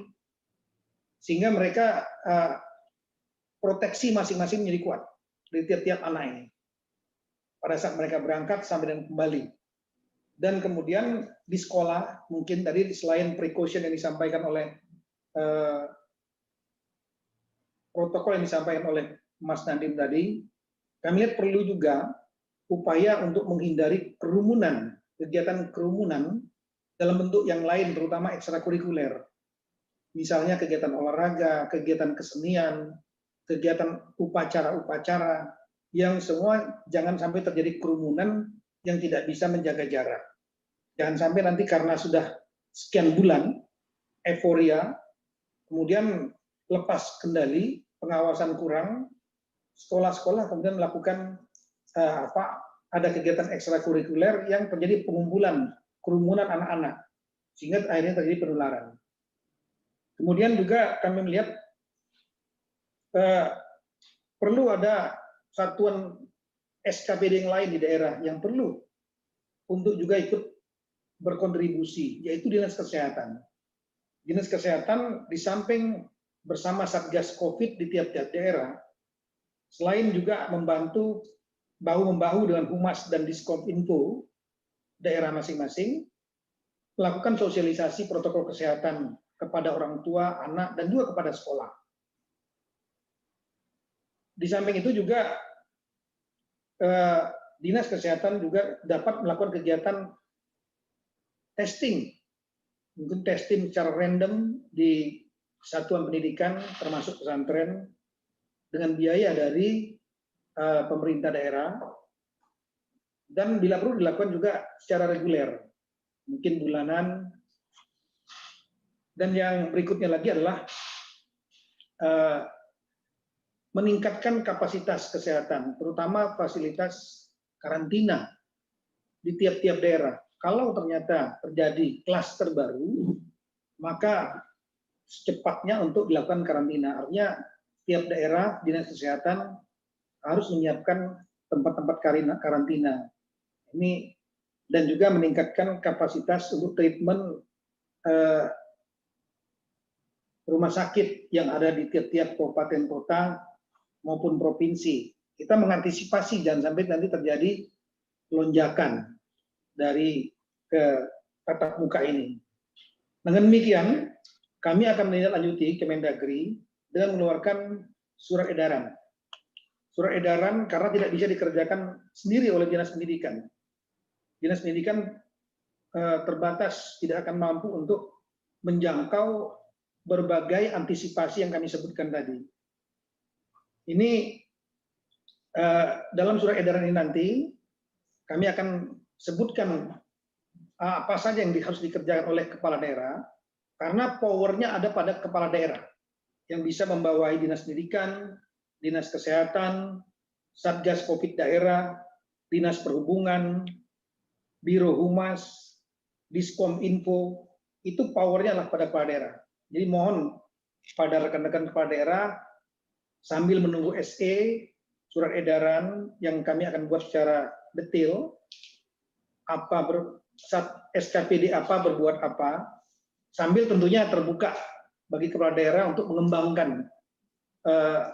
sehingga mereka proteksi masing-masing menjadi kuat dari tiap-tiap anak ini pada saat mereka berangkat sampai dan kembali. Dan kemudian di sekolah, mungkin tadi selain precaution yang disampaikan oleh protokol yang disampaikan oleh Mas Nadiem tadi, kami lihat perlu juga upaya untuk menghindari kerumunan, kegiatan kerumunan dalam bentuk yang lain, terutama ekstrakurikuler. Misalnya kegiatan olahraga, kegiatan kesenian, kegiatan upacara-upacara, yang semua jangan sampai terjadi kerumunan yang tidak bisa menjaga jarak. Jangan sampai nanti karena sudah sekian bulan, euforia, kemudian lepas kendali, pengawasan kurang, sekolah-sekolah kemudian melakukan ada kegiatan ekstrakurikuler yang terjadi pengumpulan kerumunan anak-anak, sehingga akhirnya terjadi penularan. Kemudian juga kami melihat perlu ada satuan SKPD yang lain di daerah yang perlu untuk juga ikut berkontribusi, yaitu Dinas Kesehatan. Dinas Kesehatan di samping bersama Satgas COVID di tiap-tiap daerah, selain juga membantu bahu-membahu dengan Humas dan Diskominfo daerah masing-masing, melakukan sosialisasi protokol kesehatan kepada orang tua, anak, dan juga kepada sekolah. Di samping itu juga Dinas Kesehatan juga dapat melakukan kegiatan testing, mungkin testing secara random di satuan pendidikan termasuk pesantren dengan biaya dari pemerintah daerah, dan bila perlu dilakukan juga secara reguler, mungkin bulanan. Dan yang berikutnya lagi adalah meningkatkan kapasitas kesehatan, terutama fasilitas karantina di tiap-tiap daerah. Kalau ternyata terjadi klaster baru, maka secepatnya untuk dilakukan karantina. Artinya tiap daerah Dinas Kesehatan harus menyiapkan tempat-tempat karantina. Ini dan juga meningkatkan kapasitas untuk treatment rumah sakit yang ada di tiap-tiap kabupaten kota maupun provinsi. Kita mengantisipasi jangan sampai nanti terjadi lonjakan dari ke tatap muka ini. Dengan demikian, kami akan menindaklanjuti Kemendagri dengan mengeluarkan surat edaran. Surat edaran karena tidak bisa dikerjakan sendiri oleh Dinas Pendidikan. Dinas Pendidikan terbatas, tidak akan mampu untuk menjangkau berbagai antisipasi yang kami sebutkan tadi. Ini dalam surat edaran ini nanti kami akan sebutkan apa saja yang harus dikerjakan oleh kepala daerah, karena powernya ada pada kepala daerah yang bisa membawahi Dinas Pendidikan, Dinas Kesehatan, Satgas COVID daerah, Dinas Perhubungan, Biro Humas, Diskominfo, itu powernya adalah pada kepala daerah. Jadi mohon pada rekan-rekan kepala daerah, sambil menunggu SE, surat edaran yang kami akan buat secara detail, SKPD apa, berbuat apa, sambil tentunya terbuka bagi kepala daerah untuk mengembangkan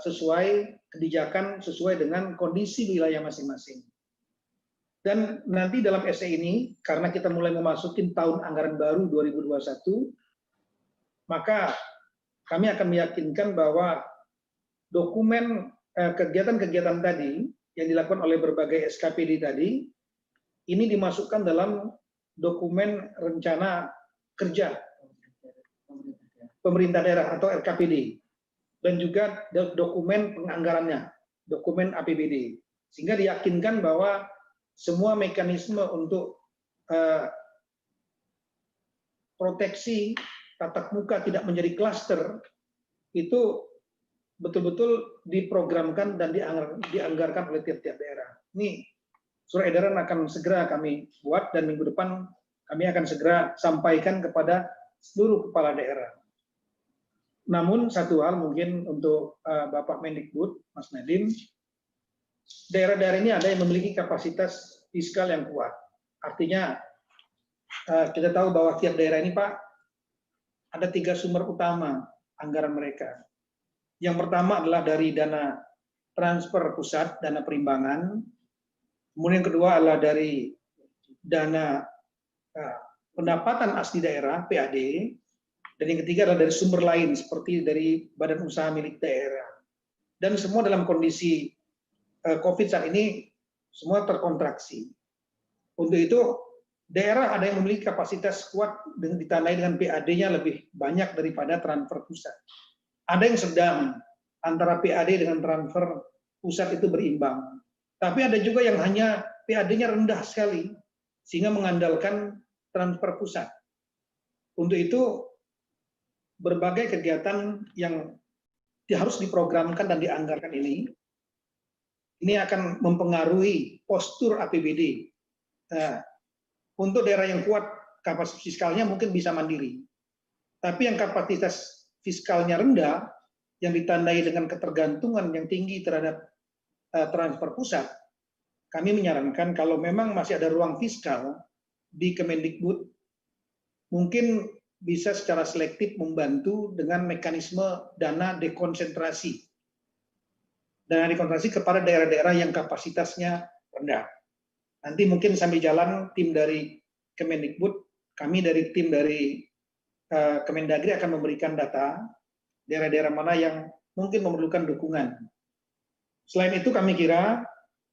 sesuai kebijakan, sesuai dengan kondisi wilayah masing-masing. Dan nanti dalam SE ini, karena kita mulai memasuki tahun anggaran baru 2021, maka kami akan meyakinkan bahwa dokumen kegiatan-kegiatan tadi yang dilakukan oleh berbagai SKPD tadi, ini dimasukkan dalam dokumen rencana kerja pemerintah daerah atau RKPD, dan juga dokumen penganggarannya, dokumen APBD, sehingga diyakinkan bahwa semua mekanisme untuk proteksi tatap muka tidak menjadi klaster itu betul-betul diprogramkan dan dianggarkan oleh tiap-tiap daerah. Ini surat edaran akan segera kami buat dan minggu depan kami akan segera sampaikan kepada seluruh kepala daerah. Namun satu hal mungkin untuk Bapak Mendikbud, Mas Nadiem, daerah-daerah ini ada yang memiliki kapasitas fiskal yang kuat. Artinya kita tahu bahwa tiap daerah ini Pak, ada 3 sumber utama anggaran mereka. Yang pertama adalah dari dana transfer pusat, dana perimbangan. Kemudian yang kedua adalah dari dana pendapatan asli daerah, PAD. Dan yang ketiga adalah dari sumber lain, seperti dari badan usaha milik daerah. Dan semua dalam kondisi COVID saat ini, semua terkontraksi. Untuk itu, daerah ada yang memiliki kapasitas kuat ditandai dengan PAD-nya lebih banyak daripada transfer pusat. Ada yang sedang, antara PAD dengan transfer pusat itu berimbang. Tapi ada juga yang hanya PAD-nya rendah sekali, sehingga mengandalkan transfer pusat. Untuk itu, berbagai kegiatan yang harus diprogramkan dan dianggarkan ini akan mempengaruhi postur APBD. Untuk daerah yang kuat kapasitas fiskalnya mungkin bisa mandiri. Tapi yang kapasitas fiskalnya rendah, yang ditandai dengan ketergantungan yang tinggi terhadap transfer pusat, kami menyarankan kalau memang masih ada ruang fiskal di Kemendikbud, mungkin bisa secara selektif membantu dengan mekanisme dana dekonsentrasi. Dana dekonsentrasi kepada daerah-daerah yang kapasitasnya rendah. Nanti mungkin sambil jalan tim dari Kemendikbud, kami dari tim dari Kemendagri akan memberikan data daerah-daerah mana yang mungkin memerlukan dukungan. Selain itu kami kira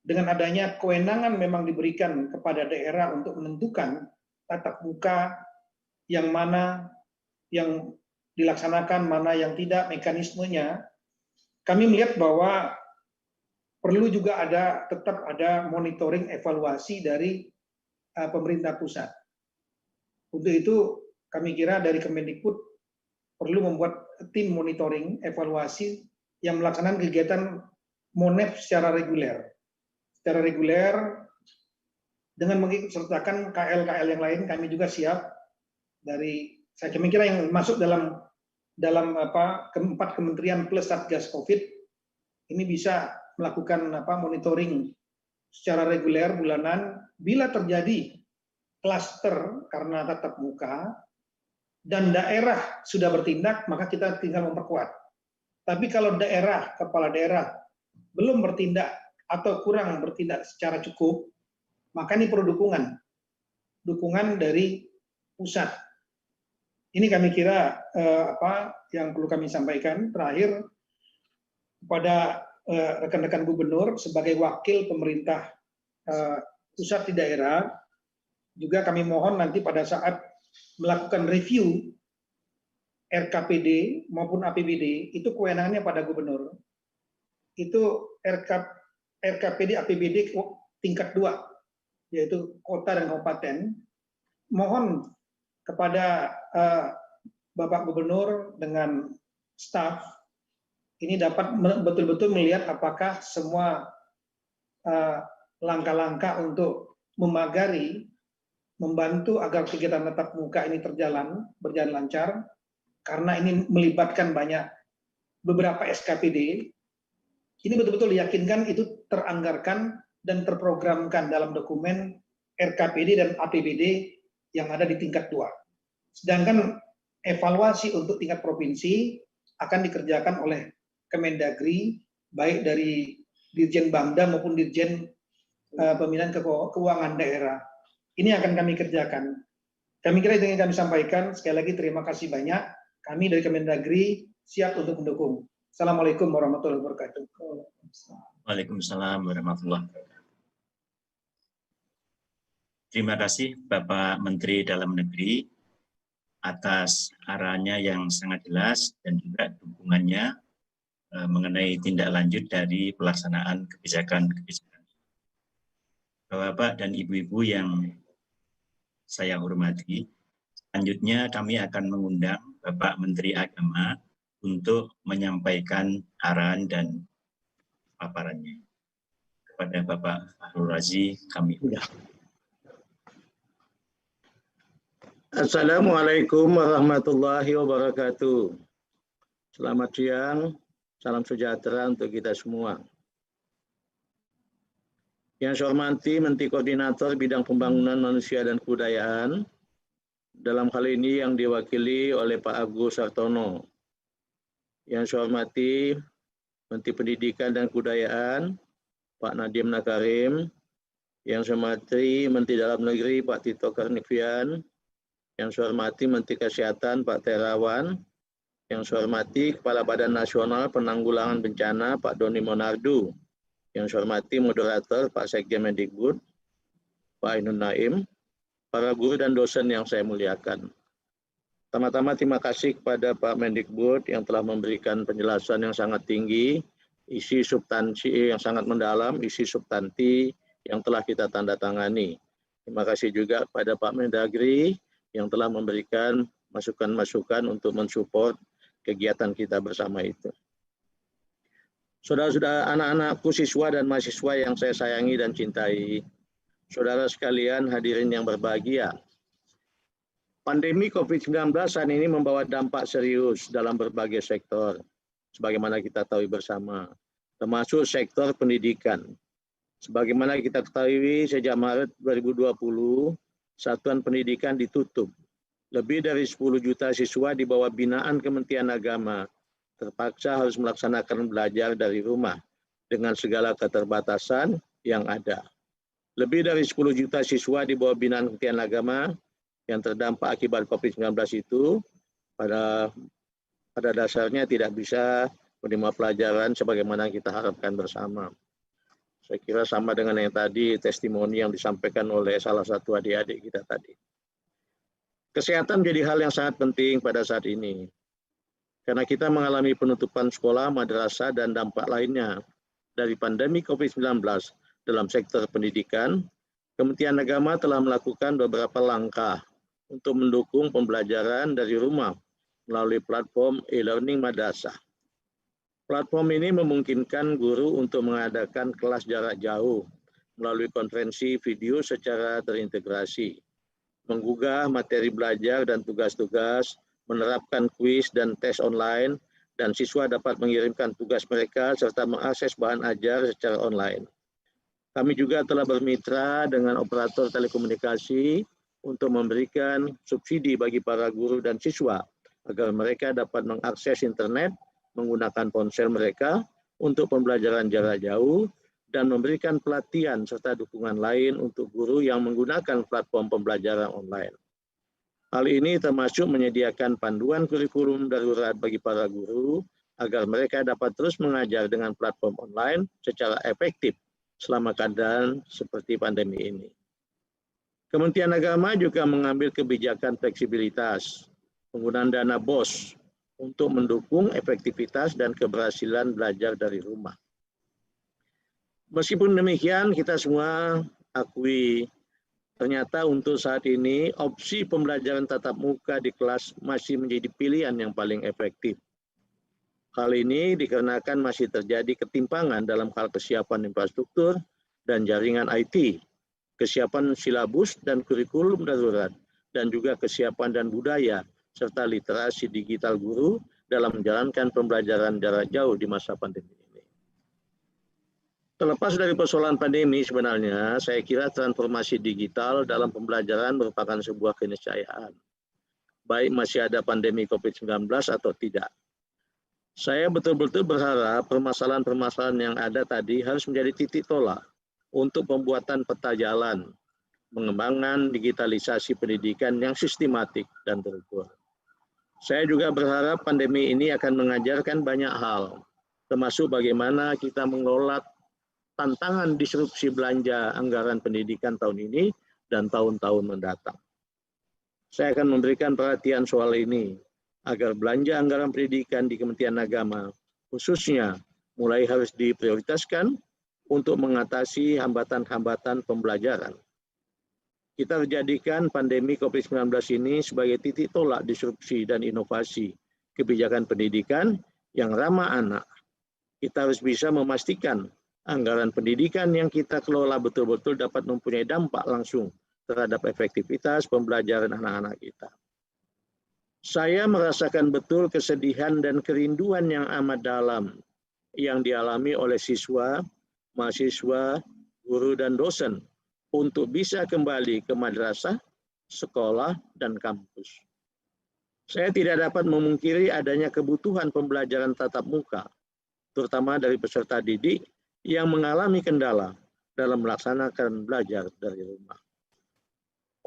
dengan adanya kewenangan memang diberikan kepada daerah untuk menentukan tatap muka yang mana yang dilaksanakan, mana yang tidak, mekanismenya, kami melihat bahwa perlu juga tetap ada monitoring evaluasi dari pemerintah pusat. Untuk itu kami kira dari Kemendikbud perlu membuat tim monitoring evaluasi yang melaksanakan kegiatan MONEF secara reguler. Secara reguler dengan mengikutsertakan KL-KL yang lain, kami juga siap dari saya kira yang masuk dalam keempat kementerian plus Satgas Covid ini bisa melakukan monitoring secara reguler bulanan. Bila terjadi klaster karena tatap muka dan daerah sudah bertindak, maka kita tinggal memperkuat. Tapi kalau kepala daerah belum bertindak atau kurang bertindak secara cukup, maka ini perlu dukungan dari pusat. Ini kami kira yang perlu kami sampaikan. Terakhir, kepada rekan-rekan gubernur sebagai wakil pemerintah pusat di daerah, juga kami mohon nanti pada saat melakukan review RKPD maupun APBD, itu kewenangannya pada gubernur. Itu RKPD APBD tingkat 2, yaitu kota dan kabupaten. Mohon kepada Bapak Gubernur dengan staf ini dapat betul-betul melihat apakah semua langkah-langkah untuk memagari, membantu agar kegiatan tatap muka ini berjalan lancar, karena ini melibatkan beberapa SKPD. Ini betul-betul diyakinkan itu teranggarkan dan terprogramkan dalam dokumen RKPD dan APBD yang ada di tingkat 2. Sedangkan evaluasi untuk tingkat provinsi akan dikerjakan oleh Kemendagri, baik dari Dirjen Bamda maupun Dirjen Pembinaan Keuangan Daerah. Ini akan kami kerjakan. Kami kira itu yang kami sampaikan. Sekali lagi terima kasih banyak. Kami dari Kemendagri siap untuk mendukung. Assalamualaikum warahmatullahi wabarakatuh. Waalaikumsalam warahmatullahi wabarakatuh. Terima kasih Bapak Menteri Dalam Negeri atas arahannya yang sangat jelas dan juga dukungannya mengenai tindak lanjut dari pelaksanaan kebijakan-kebijakan. Bapak dan Ibu-Ibu yang saya hormati, selanjutnya kami akan mengundang Bapak Menteri Agama untuk menyampaikan arahan dan paparannya. Kepada Bapak Fahrul Razi, kami undang. Assalamualaikum warahmatullahi wabarakatuh. Selamat siang, salam sejahtera untuk kita semua. Yang saya hormati Menteri Koordinator Bidang Pembangunan Manusia dan Kebudayaan, dalam hal ini yang diwakili oleh Pak Agus Sartono. Yang saya hormati Menteri Pendidikan dan Kebudayaan, Pak Nadiem Makarim. Yang saya hormati Menteri Dalam Negeri, Pak Tito Karnavian. Yang saya hormati Menteri Kesehatan Pak Terawan, yang saya hormati Kepala Badan Nasional Penanggulangan Bencana Pak Doni Monardo, yang saya hormati Moderator Pak Sekjen Mendikbud Pak Ainun Naim, para guru dan dosen yang saya muliakan. Pertama-tama terima kasih kepada Pak Mendikbud yang telah memberikan penjelasan yang sangat tinggi, isi substansi yang sangat mendalam, isi substansi yang telah kita tanda tangani. Terima kasih juga kepada Pak Mendagri yang telah memberikan masukan-masukan untuk mensupport kegiatan kita bersama itu. Saudara-saudara, anak-anakku, siswa dan mahasiswa yang saya sayangi dan cintai, saudara sekalian hadirin yang berbahagia, pandemi COVID-19 saat ini membawa dampak serius dalam berbagai sektor, sebagaimana kita tahu bersama, termasuk sektor pendidikan. Sebagaimana kita ketahui, sejak Maret 2020, Satuan Pendidikan ditutup Lebih dari 10 juta siswa di bawah binaan Kementerian Agama terpaksa harus melaksanakan belajar dari rumah dengan segala keterbatasan yang ada. Lebih dari 10 juta siswa di bawah binaan Kementerian Agama yang terdampak akibat COVID-19 itu pada dasarnya tidak bisa menerima pelajaran sebagaimana kita harapkan bersama. Saya kira sama dengan yang tadi, testimoni yang disampaikan oleh salah satu adik-adik kita tadi. Kesehatan menjadi hal yang sangat penting pada saat ini. Karena kita mengalami penutupan sekolah, madrasah, dan dampak lainnya dari pandemi COVID-19 dalam sektor pendidikan, Kementerian Agama telah melakukan beberapa langkah untuk mendukung pembelajaran dari rumah melalui platform e-learning madrasah. Platform ini memungkinkan guru untuk mengadakan kelas jarak jauh melalui konferensi video secara terintegrasi, menggugah materi belajar dan tugas-tugas, menerapkan kuis dan tes online, dan siswa dapat mengirimkan tugas mereka serta mengakses bahan ajar secara online. Kami juga telah bermitra dengan operator telekomunikasi untuk memberikan subsidi bagi para guru dan siswa agar mereka dapat mengakses internet menggunakan ponsel mereka untuk pembelajaran jarak jauh dan memberikan pelatihan serta dukungan lain untuk guru yang menggunakan platform pembelajaran online. Hal ini termasuk menyediakan panduan kurikulum darurat bagi para guru agar mereka dapat terus mengajar dengan platform online secara efektif selama keadaan seperti pandemi ini. Kementerian Agama juga mengambil kebijakan fleksibilitas, penggunaan dana BOS untuk mendukung efektivitas dan keberhasilan belajar dari rumah. Meskipun demikian, kita semua akui ternyata untuk saat ini opsi pembelajaran tatap muka di kelas masih menjadi pilihan yang paling efektif. Hal ini dikarenakan masih terjadi ketimpangan dalam hal kesiapan infrastruktur dan jaringan IT, kesiapan silabus dan kurikulum darurat, dan juga kesiapan dan budaya serta literasi digital guru dalam menjalankan pembelajaran jarak jauh di masa pandemi ini. Terlepas dari persoalan pandemi sebenarnya, saya kira transformasi digital dalam pembelajaran merupakan sebuah keniscayaan, baik masih ada pandemi COVID-19 atau tidak. Saya betul-betul berharap permasalahan-permasalahan yang ada tadi harus menjadi titik tolak untuk pembuatan peta jalan, pengembangan digitalisasi pendidikan yang sistematik dan terukur. Saya juga berharap pandemi ini akan mengajarkan banyak hal, termasuk bagaimana kita mengelola tantangan disrupsi belanja anggaran pendidikan tahun ini dan tahun-tahun mendatang. Saya akan memberikan perhatian soal ini, agar belanja anggaran pendidikan di Kementerian Agama, khususnya mulai harus diprioritaskan untuk mengatasi hambatan-hambatan pembelajaran. Kita menjadikan pandemi COVID-19 ini sebagai titik tolak disrupsi dan inovasi kebijakan pendidikan yang ramah anak. Kita harus bisa memastikan anggaran pendidikan yang kita kelola betul-betul dapat mempunyai dampak langsung terhadap efektivitas pembelajaran anak-anak kita. Saya merasakan betul kesedihan dan kerinduan yang amat dalam yang dialami oleh siswa, mahasiswa, guru, dan dosen untuk bisa kembali ke madrasah, sekolah, dan kampus. Saya tidak dapat memungkiri adanya kebutuhan pembelajaran tatap muka, terutama dari peserta didik yang mengalami kendala dalam melaksanakan belajar dari rumah.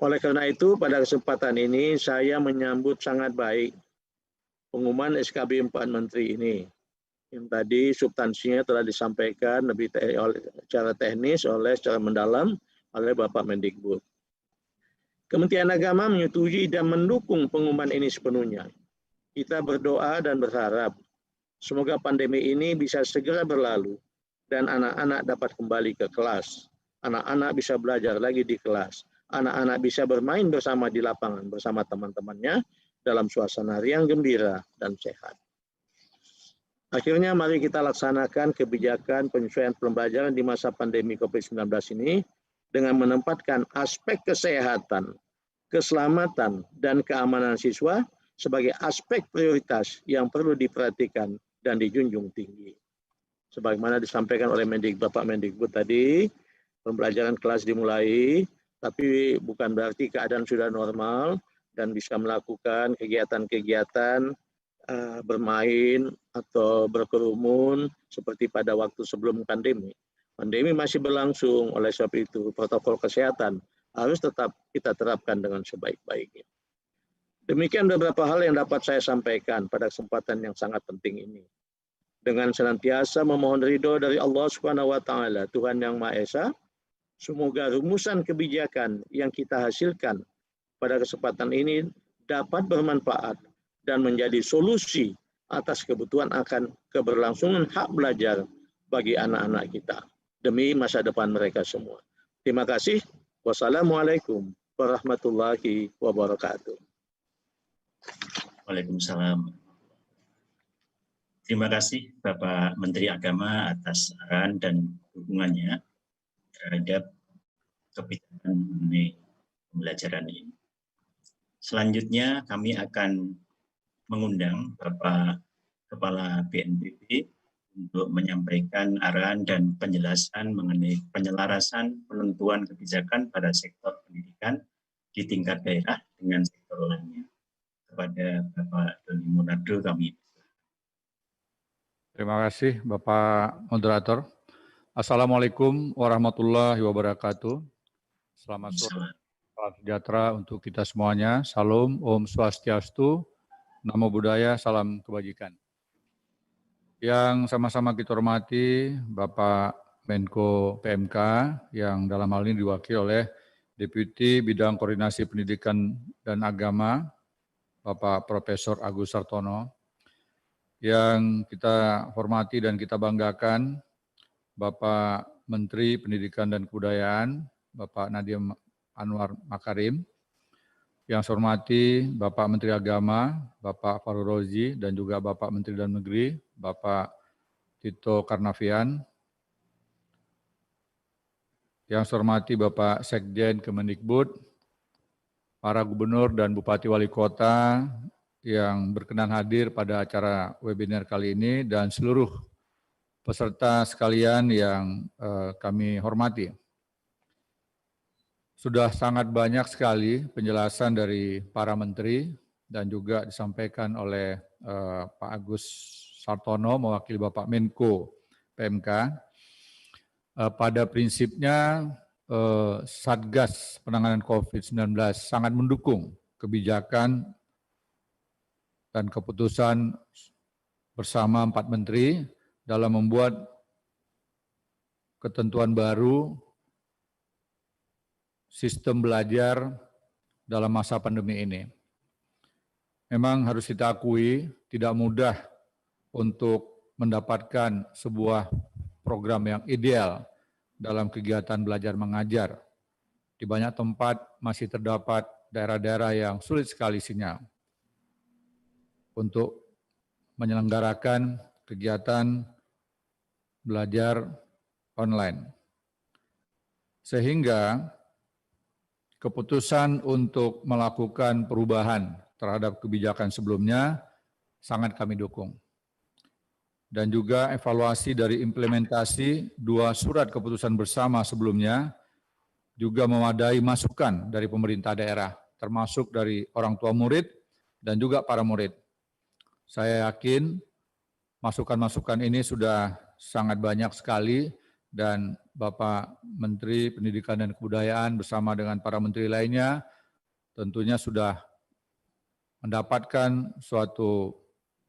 Oleh karena itu, pada kesempatan ini saya menyambut sangat baik pengumuman SKB 4 Menteri ini, yang tadi substansinya telah disampaikan lebih secara teknis secara mendalam oleh Bapak Mendikbud. Kementerian Agama menyetujui dan mendukung pengumuman ini sepenuhnya. Kita berdoa dan berharap semoga pandemi ini bisa segera berlalu dan anak-anak dapat kembali ke kelas. Anak-anak bisa belajar lagi di kelas. Anak-anak bisa bermain bersama di lapangan bersama teman-temannya dalam suasana riang gembira dan sehat. Akhirnya mari kita laksanakan kebijakan penyesuaian pembelajaran di masa pandemi COVID-19 ini dengan menempatkan aspek kesehatan, keselamatan, dan keamanan siswa sebagai aspek prioritas yang perlu diperhatikan dan dijunjung tinggi. Sebagaimana disampaikan oleh Bapak Mendikbud tadi, pembelajaran kelas dimulai, tapi bukan berarti keadaan sudah normal, dan bisa melakukan kegiatan-kegiatan bermain atau berkerumun seperti pada waktu sebelum pandemi. Pandemi masih berlangsung, oleh sebab itu protokol kesehatan harus tetap kita terapkan dengan sebaik-baiknya. Demikian beberapa hal yang dapat saya sampaikan pada kesempatan yang sangat penting ini. Dengan senantiasa memohon ridho dari Allah Subhanahu wa taala, Tuhan yang Maha Esa, semoga rumusan kebijakan yang kita hasilkan pada kesempatan ini dapat bermanfaat dan menjadi solusi atas kebutuhan akan keberlangsungan hak belajar bagi anak-anak kita demi masa depan mereka semua. Terima kasih. Wassalamualaikum warahmatullahi wabarakatuh. Waalaikumsalam. Terima kasih Bapak Menteri Agama atas saran dan dukungannya terhadap kebijakan mengenai pembelajaran ini. Selanjutnya kami akan mengundang Bapak Kepala BNPB untuk menyampaikan arahan dan penjelasan mengenai penyelarasan penentuan kebijakan pada sektor pendidikan di tingkat daerah dengan sektor lainnya. Kepada Bapak Doni Monardo kami. Terima kasih Bapak Moderator. Assalamualaikum warahmatullahi wabarakatuh. Selamat sore, salam sejahtera untuk kita semuanya. Salam, Om Swastiastu, Namo Buddhaya, salam kebajikan. Yang sama-sama kita hormati Bapak Menko PMK yang dalam hal ini diwakili oleh Deputi Bidang Koordinasi Pendidikan dan Agama, Bapak Profesor Agus Sartono. Yang kita hormati dan kita banggakan Bapak Menteri Pendidikan dan Kebudayaan, Bapak Nadiem Anwar Makarim. Yang saya hormati Bapak Menteri Agama, Bapak Fahrul Razi, dan juga Bapak Menteri Dalam Negeri, Bapak Tito Karnavian. Yang saya hormati Bapak Sekjen Kemendikbud, para gubernur dan bupati wali kota yang berkenan hadir pada acara webinar kali ini, dan seluruh peserta sekalian yang kami hormati. Sudah sangat banyak sekali penjelasan dari para menteri dan juga disampaikan oleh Pak Agus Sartono mewakili Bapak Menko PMK. Pada prinsipnya Satgas Penanganan COVID-19 sangat mendukung kebijakan dan keputusan bersama 4 menteri dalam membuat ketentuan baru sistem belajar dalam masa pandemi ini. Memang harus kita akui tidak mudah untuk mendapatkan sebuah program yang ideal dalam kegiatan belajar mengajar. Di banyak tempat masih terdapat daerah-daerah yang sulit sekali sinyal untuk menyelenggarakan kegiatan belajar online. Sehingga keputusan untuk melakukan perubahan terhadap kebijakan sebelumnya sangat kami dukung. Dan juga evaluasi dari implementasi 2 surat keputusan bersama sebelumnya juga memadai masukan dari pemerintah daerah, termasuk dari orang tua murid dan juga para murid. Saya yakin masukan-masukan ini sudah sangat banyak sekali dan Bapak Menteri Pendidikan dan Kebudayaan bersama dengan para menteri lainnya tentunya sudah mendapatkan suatu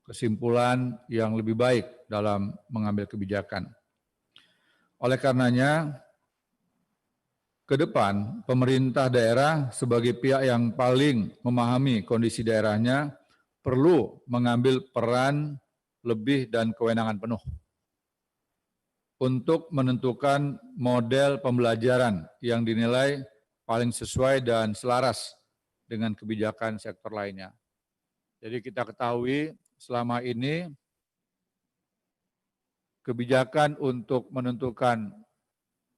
kesimpulan yang lebih baik dalam mengambil kebijakan. Oleh karenanya, ke depan pemerintah daerah sebagai pihak yang paling memahami kondisi daerahnya perlu mengambil peran lebih dan kewenangan penuh untuk menentukan model pembelajaran yang dinilai paling sesuai dan selaras dengan kebijakan sektor lainnya. Jadi kita ketahui selama ini kebijakan untuk menentukan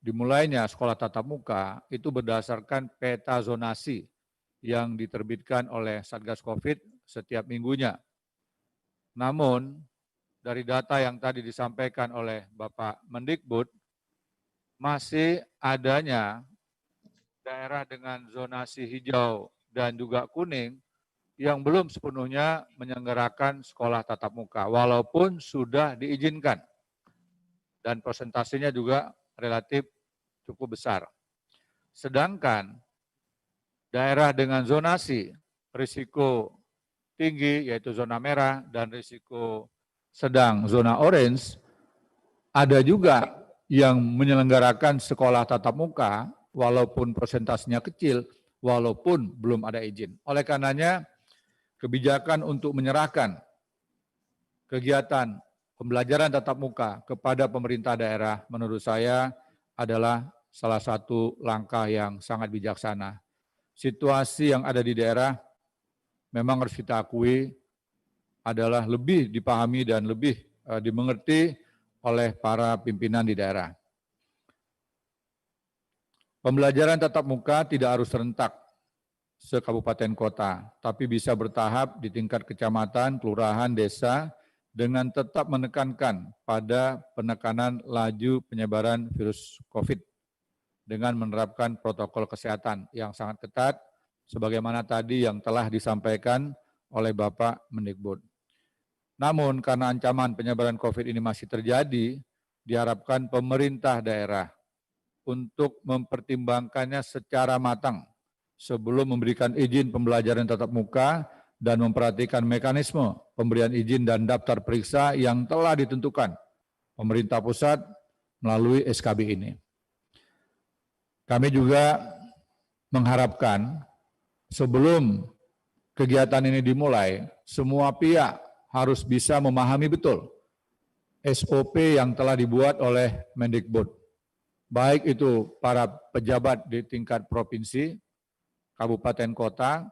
dimulainya sekolah tatap muka itu berdasarkan peta zonasi yang diterbitkan oleh Satgas COVID setiap minggunya. Namun, dari data yang tadi disampaikan oleh Bapak Mendikbud, masih adanya daerah dengan zonasi hijau dan juga kuning yang belum sepenuhnya menyelenggarakan sekolah tatap muka, walaupun sudah diizinkan. Dan persentasenya juga relatif cukup besar. Sedangkan daerah dengan zonasi risiko tinggi, yaitu zona merah, dan risiko sedang, zona orange, ada juga yang menyelenggarakan sekolah tatap muka, walaupun persentasenya kecil, walaupun belum ada izin. Oleh karenanya, kebijakan untuk menyerahkan kegiatan pembelajaran tatap muka kepada pemerintah daerah, menurut saya adalah salah satu langkah yang sangat bijaksana. Situasi yang ada di daerah memang harus kita akui adalah lebih dipahami dan lebih dimengerti oleh para pimpinan di daerah. Pembelajaran tatap muka tidak harus serentak se-kabupaten kota, tapi bisa bertahap di tingkat kecamatan, kelurahan, desa, dengan tetap menekankan pada penekanan laju penyebaran virus COVID dengan menerapkan protokol kesehatan yang sangat ketat, sebagaimana tadi yang telah disampaikan oleh Bapak Mendikbud. Namun karena ancaman penyebaran COVID ini masih terjadi, diharapkan pemerintah daerah untuk mempertimbangkannya secara matang sebelum memberikan izin pembelajaran tatap muka dan memperhatikan mekanisme pemberian izin dan daftar periksa yang telah ditentukan pemerintah pusat melalui SKB ini. Kami juga mengharapkan sebelum kegiatan ini dimulai, semua pihak harus bisa memahami betul SOP yang telah dibuat oleh Mendikbud. Baik itu para pejabat di tingkat provinsi, kabupaten kota,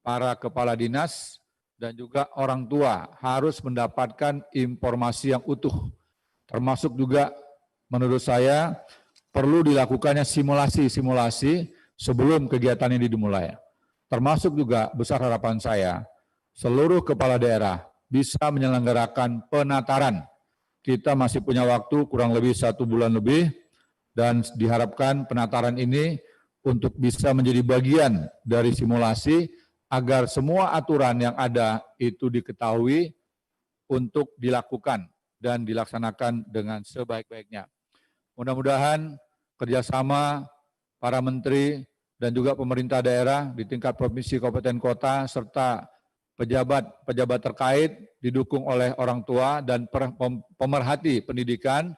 para kepala dinas, dan juga orang tua harus mendapatkan informasi yang utuh. Termasuk juga menurut saya perlu dilakukannya simulasi-simulasi sebelum kegiatan ini dimulai. Termasuk juga besar harapan saya, seluruh kepala daerah bisa menyelenggarakan penataran. Kita masih punya waktu kurang lebih 1 bulan lebih, dan diharapkan penataran ini untuk bisa menjadi bagian dari simulasi agar semua aturan yang ada itu diketahui untuk dilakukan dan dilaksanakan dengan sebaik-baiknya. Mudah-mudahan kerjasama para menteri dan juga pemerintah daerah di tingkat provinsi, kabupaten, kota, serta pejabat terkait didukung oleh orang tua dan pemerhati pendidikan,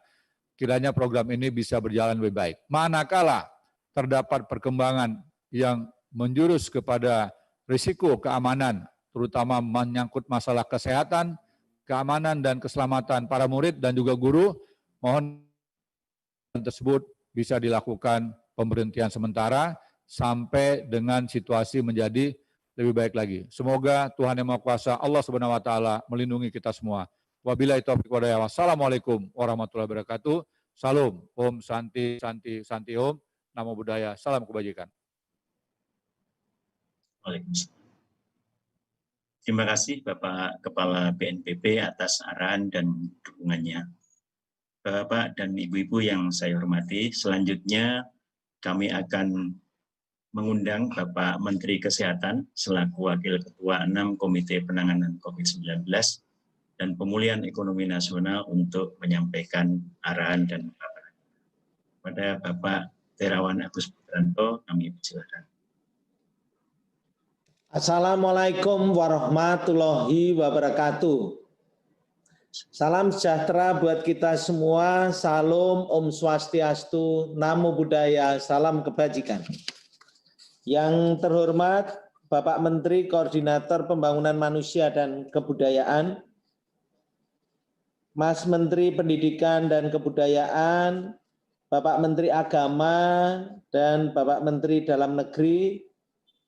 kiranya program ini bisa berjalan lebih baik. Manakala terdapat perkembangan yang menjurus kepada risiko keamanan, terutama menyangkut masalah kesehatan, keamanan dan keselamatan para murid dan juga guru, mohon tersebut bisa dilakukan pemberhentian sementara sampai dengan situasi menjadi lebih baik lagi. Semoga Tuhan Yang Maha Kuasa, Allah Subhanahu wa taala melindungi kita semua. Wabillahi taufiq wal hidayah. Wassalamualaikum warahmatullahi wabarakatuh. Salam, Om Santi, Santi, Santi Om. Namo Buddhaya. Salam kebajikan. Waalaikumsalam. Terima kasih Bapak Kepala BNPB atas arahan dan dukungannya. Bapak dan Ibu-Ibu yang saya hormati, selanjutnya kami akan mengundang Bapak Menteri Kesehatan selaku Wakil Ketua 6 Komite Penanganan COVID-19 dan Pemulihan Ekonomi Nasional untuk menyampaikan arahan dan paparan. Pada Bapak Terawan Agus Putranto, kami persilakan. Assalamualaikum warahmatullahi wabarakatuh. Salam sejahtera buat kita semua. Salam, Om Swastiastu, Namo Buddhaya, salam kebajikan. Yang terhormat Bapak Menteri Koordinator Pembangunan Manusia dan Kebudayaan, Mas Menteri Pendidikan dan Kebudayaan, Bapak Menteri Agama, dan Bapak Menteri Dalam Negeri,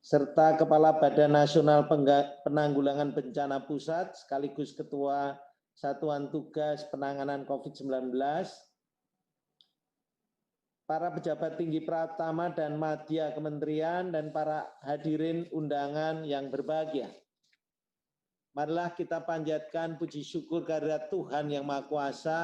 serta Kepala Badan Nasional Penanggulangan Bencana Pusat, sekaligus Ketua Satuan Tugas Penanganan COVID-19, para pejabat tinggi Pratama dan Madya Kementerian, dan para hadirin undangan yang berbahagia. Marilah kita panjatkan puji syukur kehadirat Tuhan Yang Maha Kuasa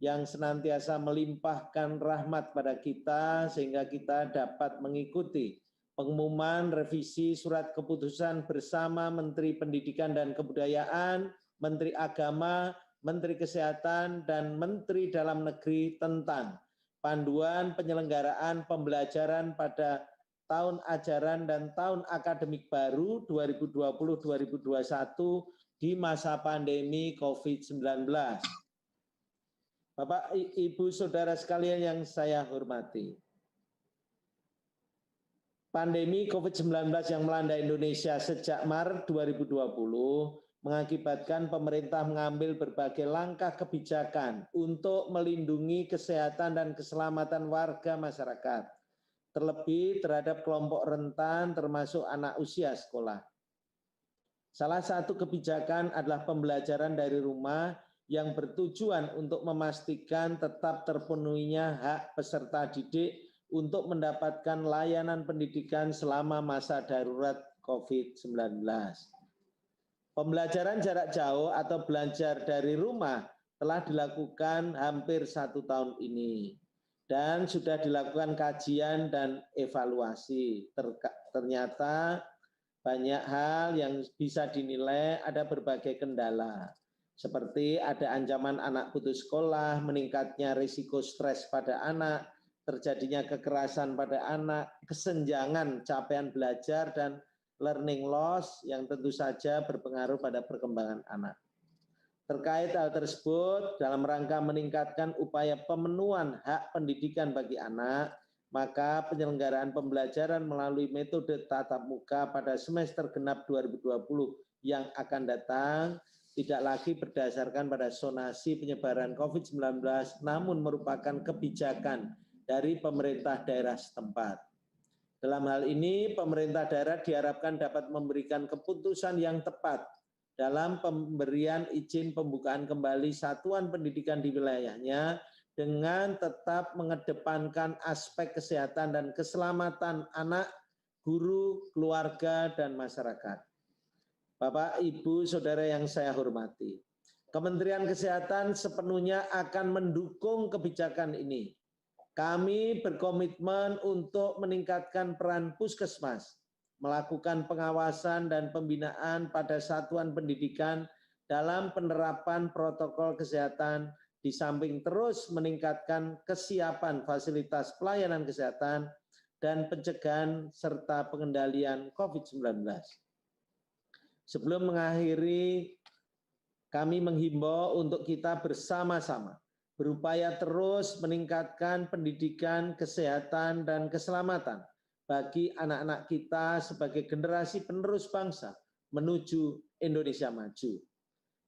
yang senantiasa melimpahkan rahmat pada kita sehingga kita dapat mengikuti pengumuman revisi surat keputusan bersama Menteri Pendidikan dan Kebudayaan, Menteri Agama, Menteri Kesehatan, dan Menteri Dalam Negeri tentang panduan penyelenggaraan pembelajaran pada tahun ajaran dan tahun akademik baru 2020-2021 di masa pandemi COVID-19. Bapak, Ibu, Saudara sekalian yang saya hormati, pandemi COVID-19 yang melanda Indonesia sejak Maret 2020 mengakibatkan pemerintah mengambil berbagai langkah kebijakan untuk melindungi kesehatan dan keselamatan warga masyarakat, terlebih terhadap kelompok rentan termasuk anak usia sekolah. Salah satu kebijakan adalah pembelajaran dari rumah yang bertujuan untuk memastikan tetap terpenuhinya hak peserta didik untuk mendapatkan layanan pendidikan selama masa darurat COVID-19. Pembelajaran jarak jauh atau belajar dari rumah telah dilakukan hampir 1 tahun ini dan sudah dilakukan kajian dan evaluasi. Ternyata banyak hal yang bisa dinilai ada berbagai kendala, seperti ada ancaman anak putus sekolah, meningkatnya risiko stres pada anak, terjadinya kekerasan pada anak, kesenjangan capaian belajar, dan learning loss yang tentu saja berpengaruh pada perkembangan anak. Terkait hal tersebut, dalam rangka meningkatkan upaya pemenuhan hak pendidikan bagi anak, maka penyelenggaraan pembelajaran melalui metode tatap muka pada semester genap 2020 yang akan datang tidak lagi berdasarkan pada zonasi penyebaran COVID-19, namun merupakan kebijakan dari pemerintah daerah setempat. Dalam hal ini, pemerintah daerah diharapkan dapat memberikan keputusan yang tepat dalam pemberian izin pembukaan kembali satuan pendidikan di wilayahnya dengan tetap mengedepankan aspek kesehatan dan keselamatan anak, guru, keluarga, dan masyarakat. Bapak, Ibu, Saudara yang saya hormati, Kementerian Kesehatan sepenuhnya akan mendukung kebijakan ini. Kami berkomitmen untuk meningkatkan peran puskesmas, melakukan pengawasan dan pembinaan pada satuan pendidikan dalam penerapan protokol kesehatan, di samping terus meningkatkan kesiapan fasilitas pelayanan kesehatan dan pencegahan serta pengendalian COVID-19. Sebelum mengakhiri, kami menghimbau untuk kita bersama-sama berupaya terus meningkatkan pendidikan, kesehatan, dan keselamatan bagi anak-anak kita sebagai generasi penerus bangsa menuju Indonesia maju.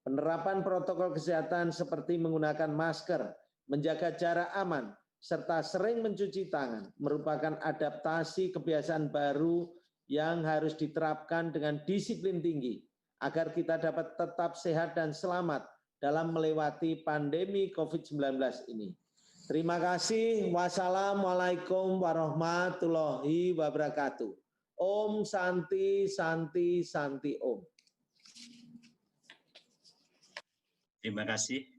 Penerapan protokol kesehatan seperti menggunakan masker, menjaga jarak aman, serta sering mencuci tangan merupakan adaptasi kebiasaan baru yang harus diterapkan dengan disiplin tinggi agar kita dapat tetap sehat dan selamat dalam melewati pandemi COVID-19 ini. Terima kasih. Wassalamualaikum warahmatullahi wabarakatuh. Om Santi Santi Santi Om. Terima kasih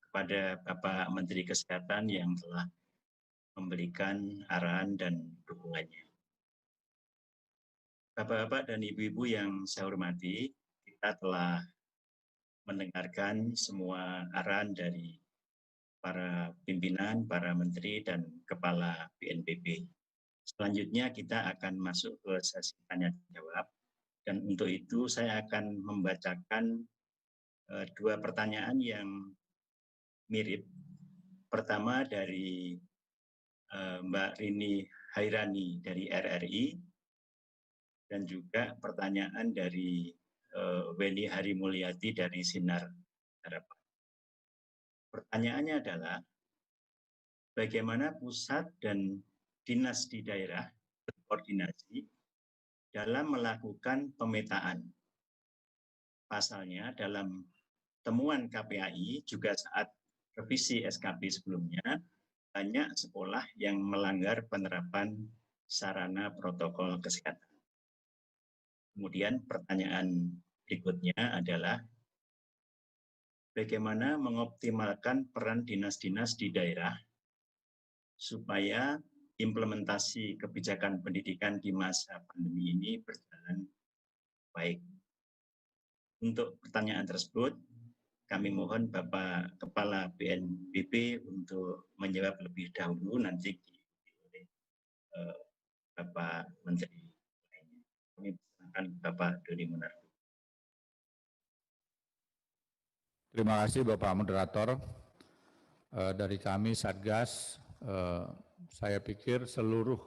kepada Bapak Menteri Kesehatan yang telah memberikan arahan dan dukungannya. Bapak-bapak dan ibu-ibu yang saya hormati, kita telah mendengarkan semua arahan dari para pimpinan, para menteri, dan kepala BNPB. Selanjutnya kita akan masuk ke sesi tanya jawab, dan untuk itu saya akan membacakan 2 pertanyaan yang mirip. Pertama dari Mbak Rini Hairani dari RRI, dan juga pertanyaan dari Weni Harimulyati dari Sinar Harapan. Pertanyaannya adalah, bagaimana pusat dan dinas di daerah berkoordinasi dalam melakukan pemetaan? Pasalnya dalam temuan KPAI juga saat revisi SKB sebelumnya, banyak sekolah yang melanggar penerapan sarana protokol kesehatan. Kemudian pertanyaan berikutnya adalah, bagaimana mengoptimalkan peran dinas-dinas di daerah supaya implementasi kebijakan pendidikan di masa pandemi ini berjalan baik. Untuk pertanyaan tersebut, kami mohon Bapak Kepala BNPB untuk menjawab lebih dahulu, nanti diikuti oleh Bapak Menteri lainnya. Kami persilakan Bapak Doni Monardo. Terima kasih Bapak Moderator. Dari kami Satgas, saya pikir seluruh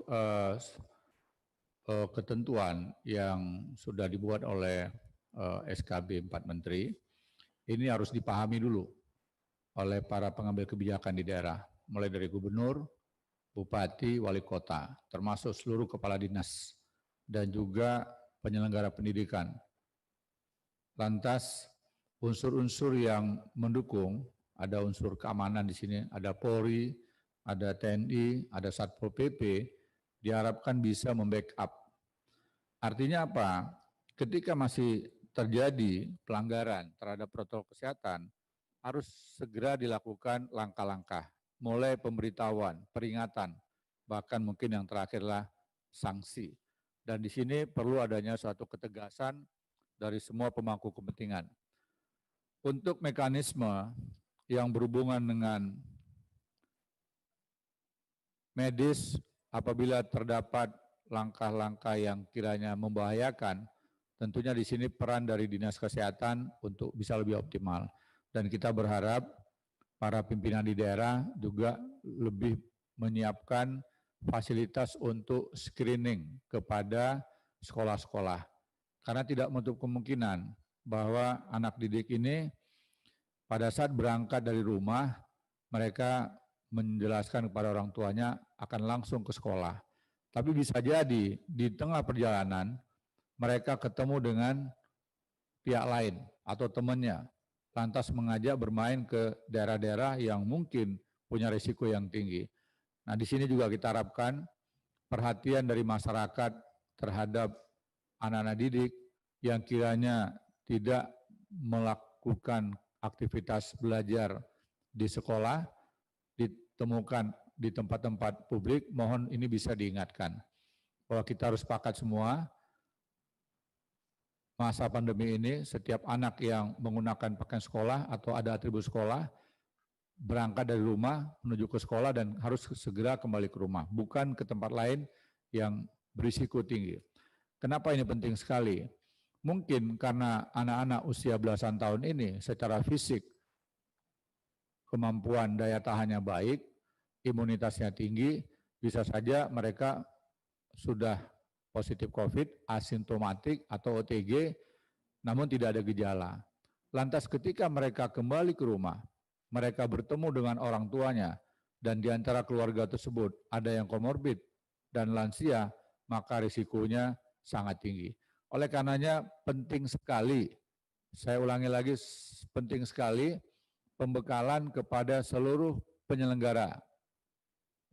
ketentuan yang sudah dibuat oleh SKB 4 Menteri ini harus dipahami dulu oleh para pengambil kebijakan di daerah, mulai dari gubernur, bupati, wali kota, termasuk seluruh kepala dinas dan juga penyelenggara pendidikan. Lantas unsur-unsur yang mendukung, ada unsur keamanan di sini, ada Polri, ada TNI, ada Satpol PP, diharapkan bisa membackup. Artinya apa? Ketika masih terjadi pelanggaran terhadap protokol kesehatan, harus segera dilakukan langkah-langkah, mulai pemberitahuan, peringatan, bahkan mungkin yang terakhirlah sanksi. Dan di sini perlu adanya suatu ketegasan dari semua pemangku kepentingan. Untuk mekanisme yang berhubungan dengan medis, apabila terdapat langkah-langkah yang kiranya membahayakan, tentunya di sini peran dari Dinas Kesehatan untuk bisa lebih optimal. Dan kita berharap para pimpinan di daerah juga lebih menyiapkan fasilitas untuk screening kepada sekolah-sekolah. Karena tidak menutup kemungkinan bahwa anak didik ini pada saat berangkat dari rumah, mereka menjelaskan kepada orang tuanya akan langsung ke sekolah. Tapi bisa jadi di tengah perjalanan, mereka ketemu dengan pihak lain atau temannya, lantas mengajak bermain ke daerah-daerah yang mungkin punya risiko yang tinggi. Nah, di sini juga kita harapkan perhatian dari masyarakat terhadap anak-anak didik yang kiranya tidak melakukan aktivitas belajar di sekolah, ditemukan di tempat-tempat publik, mohon ini bisa diingatkan. Bahwa kita harus sepakat semua, masa pandemi ini setiap anak yang menggunakan pakaian sekolah atau ada atribut sekolah berangkat dari rumah menuju ke sekolah dan harus segera kembali ke rumah, bukan ke tempat lain yang berisiko tinggi. Kenapa ini penting sekali? Mungkin karena anak-anak usia belasan tahun ini secara fisik kemampuan daya tahannya baik, imunitasnya tinggi, bisa saja mereka sudah positif COVID, asimptomatik atau OTG, namun tidak ada gejala. Lantas ketika mereka kembali ke rumah, mereka bertemu dengan orang tuanya, dan di antara keluarga tersebut ada yang komorbid dan lansia, maka risikonya sangat tinggi. Oleh karenanya penting sekali, saya ulangi lagi, penting sekali pembekalan kepada seluruh penyelenggara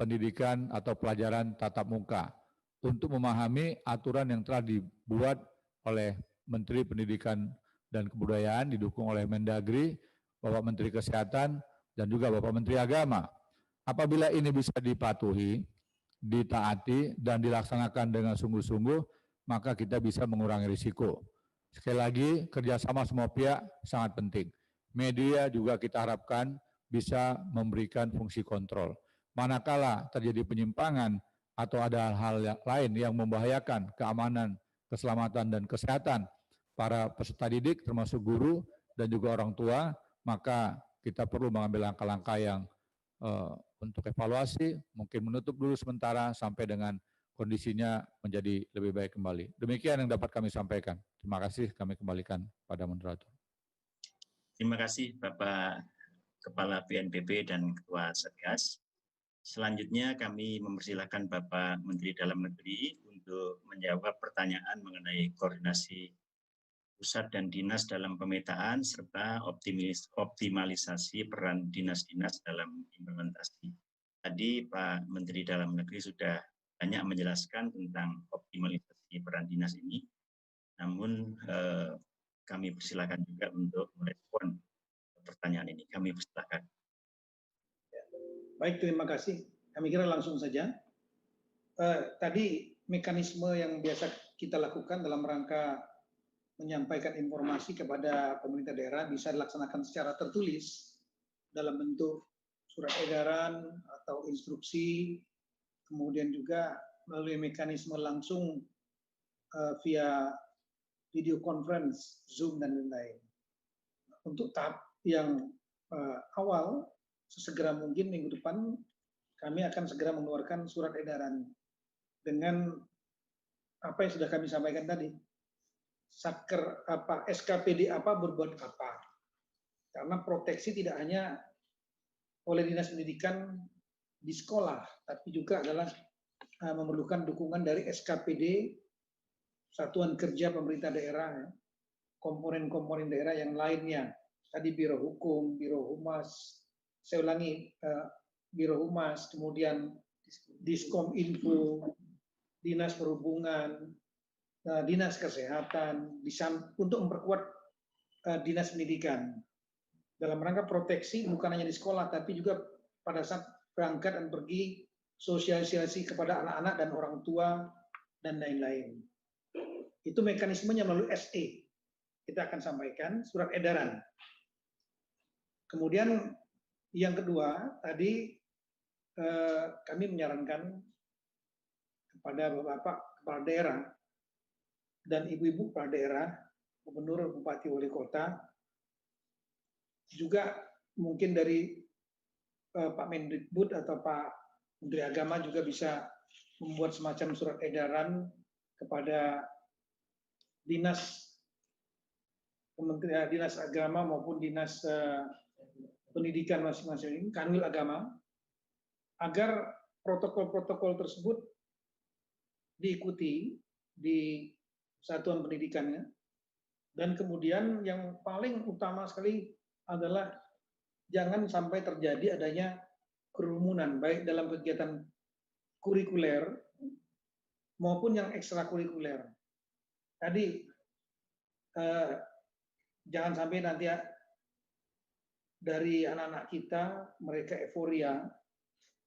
pendidikan atau pelajaran tatap muka untuk memahami aturan yang telah dibuat oleh Menteri Pendidikan dan Kebudayaan, didukung oleh Mendagri, Bapak Menteri Kesehatan, dan juga Bapak Menteri Agama. Apabila ini bisa dipatuhi, ditaati, dan dilaksanakan dengan sungguh-sungguh, maka kita bisa mengurangi risiko. Sekali lagi, kerjasama semua pihak sangat penting. Media juga kita harapkan bisa memberikan fungsi kontrol. Manakala terjadi penyimpangan atau ada hal-hal lain yang membahayakan keamanan, keselamatan, dan kesehatan para peserta didik, termasuk guru dan juga orang tua, maka kita perlu mengambil langkah-langkah yang untuk evaluasi, mungkin menutup dulu sementara sampai dengan kondisinya menjadi lebih baik kembali. Demikian yang dapat kami sampaikan. Terima kasih, kami kembalikan pada moderator. Terima kasih Bapak Kepala BNPB dan Ketua Satgas. Selanjutnya kami mempersilahkan Bapak Menteri Dalam Negeri untuk menjawab pertanyaan mengenai koordinasi pusat dan dinas dalam pemetaan serta optimalisasi peran dinas-dinas dalam implementasi. Tadi Pak Menteri Dalam Negeri sudah banyak menjelaskan tentang optimalisasi peran dinas ini, namun kami persilakan juga untuk merespon pertanyaan ini. Kami persilakan. Baik, terima kasih. Kami kira langsung saja. tadi mekanisme yang biasa kita lakukan dalam rangka menyampaikan informasi kepada pemerintah daerah bisa dilaksanakan secara tertulis dalam bentuk surat edaran atau instruksi, kemudian juga melalui mekanisme langsung via video conference, Zoom, dan lain-lain. Untuk tahap yang awal, sesegera mungkin minggu depan, kami akan segera mengeluarkan surat edaran dengan apa yang sudah kami sampaikan tadi. Saker apa, SKPD apa, berbuat apa. Karena proteksi tidak hanya oleh Dinas Pendidikan di sekolah, tapi juga adalah memerlukan dukungan dari SKPD, Satuan Kerja Pemerintah Daerah, komponen-komponen daerah yang lainnya. Tadi Biro Hukum, Biro Humas, saya ulangi, Biro Humas, kemudian Diskom Info, Dinas Perhubungan, Dinas Kesehatan, untuk memperkuat Dinas Pendidikan. Dalam rangka proteksi bukan hanya di sekolah, tapi juga pada saat berangkat dan pergi, sosialisasi kepada anak-anak dan orang tua, dan lain-lain. Itu mekanismenya melalui SE. Kita akan sampaikan surat edaran. Kemudian yang kedua, tadi kami menyarankan kepada Bapak Kepala Daerah dan Ibu-Ibu Kepala Daerah, Gubernur, Bupati, Wali Kota, juga mungkin dari Pak Mendikbud atau Pak Menteri Agama juga bisa membuat semacam surat edaran kepada dinas Kementerian Dinas Agama maupun Dinas Pendidikan masing-masing, Kanwil Agama, agar protokol-protokol tersebut diikuti di satuan pendidikannya. Dan kemudian yang paling utama sekali adalah jangan sampai terjadi adanya kerumunan, baik dalam kegiatan kurikuler maupun yang ekstrakurikuler. Tadi jangan sampai nanti dari anak-anak kita, mereka euforia,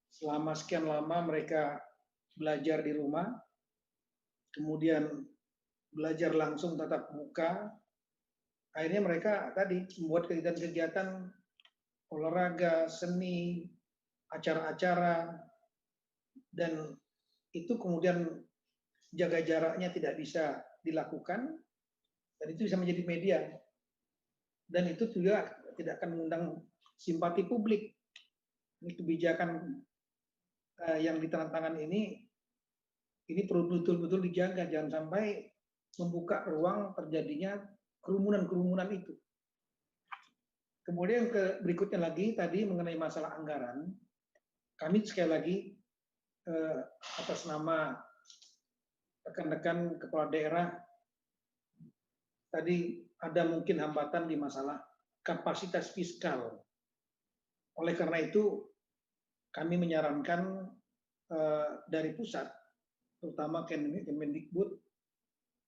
selama sekian lama mereka belajar di rumah, kemudian belajar langsung tatap muka, akhirnya mereka tadi membuat kegiatan-kegiatan olahraga, seni, acara-acara, dan itu kemudian jaga jaraknya tidak bisa dilakukan, dan itu bisa menjadi media. Dan itu juga tidak akan mengundang simpati publik. Ini kebijakan yang ditentangan ini perlu betul-betul dijaga, jangan sampai membuka ruang terjadinya kerumunan-kerumunan itu. Kemudian berikutnya lagi tadi mengenai masalah anggaran, kami sekali lagi atas nama rekan-rekan kepala daerah tadi ada mungkin hambatan di masalah kapasitas fiskal. Oleh karena itu kami menyarankan dari pusat, terutama Kemendikbud,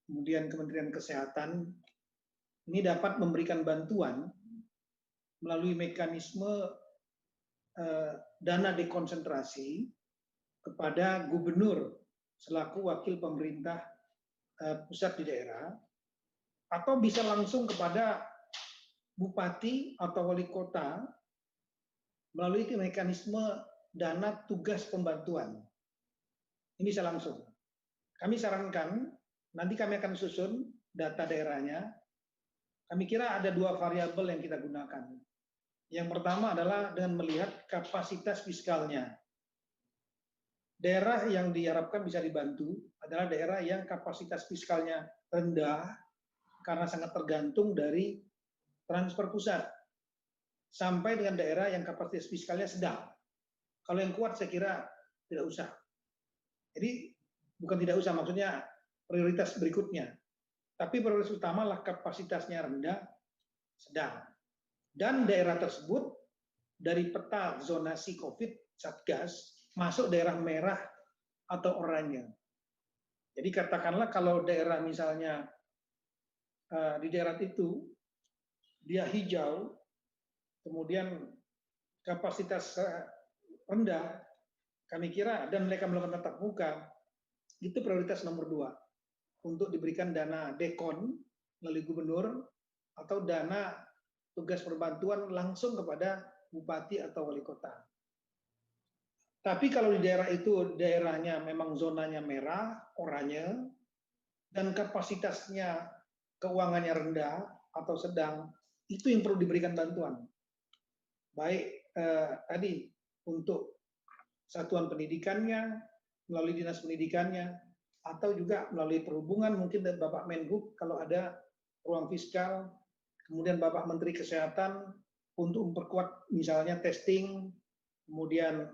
kemudian Kementerian Kesehatan, ini dapat memberikan bantuan melalui mekanisme dana dekonsentrasi kepada gubernur selaku wakil pemerintah pusat di daerah, atau bisa langsung kepada bupati atau wali kota melalui mekanisme dana tugas pembantuan. Ini bisa langsung. Kami sarankan, nanti kami akan susun data daerahnya. Kami kira ada dua variabel yang kita gunakan. Yang pertama adalah dengan melihat kapasitas fiskalnya. Daerah yang diharapkan bisa dibantu adalah daerah yang kapasitas fiskalnya rendah karena sangat tergantung dari transfer pusat, sampai dengan daerah yang kapasitas fiskalnya sedang. Kalau yang kuat saya kira tidak usah. Jadi bukan tidak usah, maksudnya prioritas berikutnya. Tapi prioritas utama lah kapasitasnya rendah, sedang. Dan daerah tersebut dari peta zonasi COVID Satgas masuk daerah merah atau oranye. Jadi katakanlah kalau daerah misalnya di daerah itu dia hijau, kemudian kapasitas rendah, kami kira, dan mereka melakukan tatap muka, itu prioritas nomor 2 untuk diberikan dana dekon melalui gubernur atau dana tugas perbantuan langsung kepada bupati atau wali kota. Tapi kalau di daerah itu daerahnya memang zonanya merah, oranye, dan kapasitasnya keuangannya rendah atau sedang, itu yang perlu diberikan bantuan. Baik tadi untuk satuan pendidikannya, melalui dinas pendidikannya, atau juga melalui perhubungan, mungkin dari Bapak Menhub kalau ada ruang fiskal, kemudian Bapak Menteri Kesehatan untuk memperkuat misalnya testing, kemudian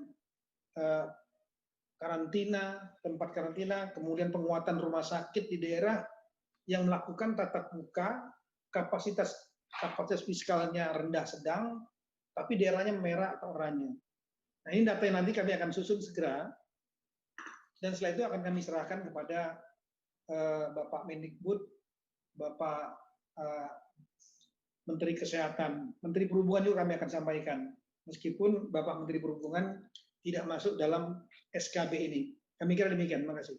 karantina, tempat karantina, kemudian penguatan rumah sakit di daerah yang melakukan tatap muka, kapasitas fiskalnya rendah sedang, tapi daerahnya merah atau oranye. Nah, ini data yang nanti kami akan susun segera, dan setelah itu akan kami serahkan kepada Bapak Mendikbud, Bapak Menteri Kesehatan, Menteri Perhubungan juga kami akan sampaikan, meskipun Bapak Menteri Perhubungan tidak masuk dalam SKB ini. Kami kira demikian. Terima kasih.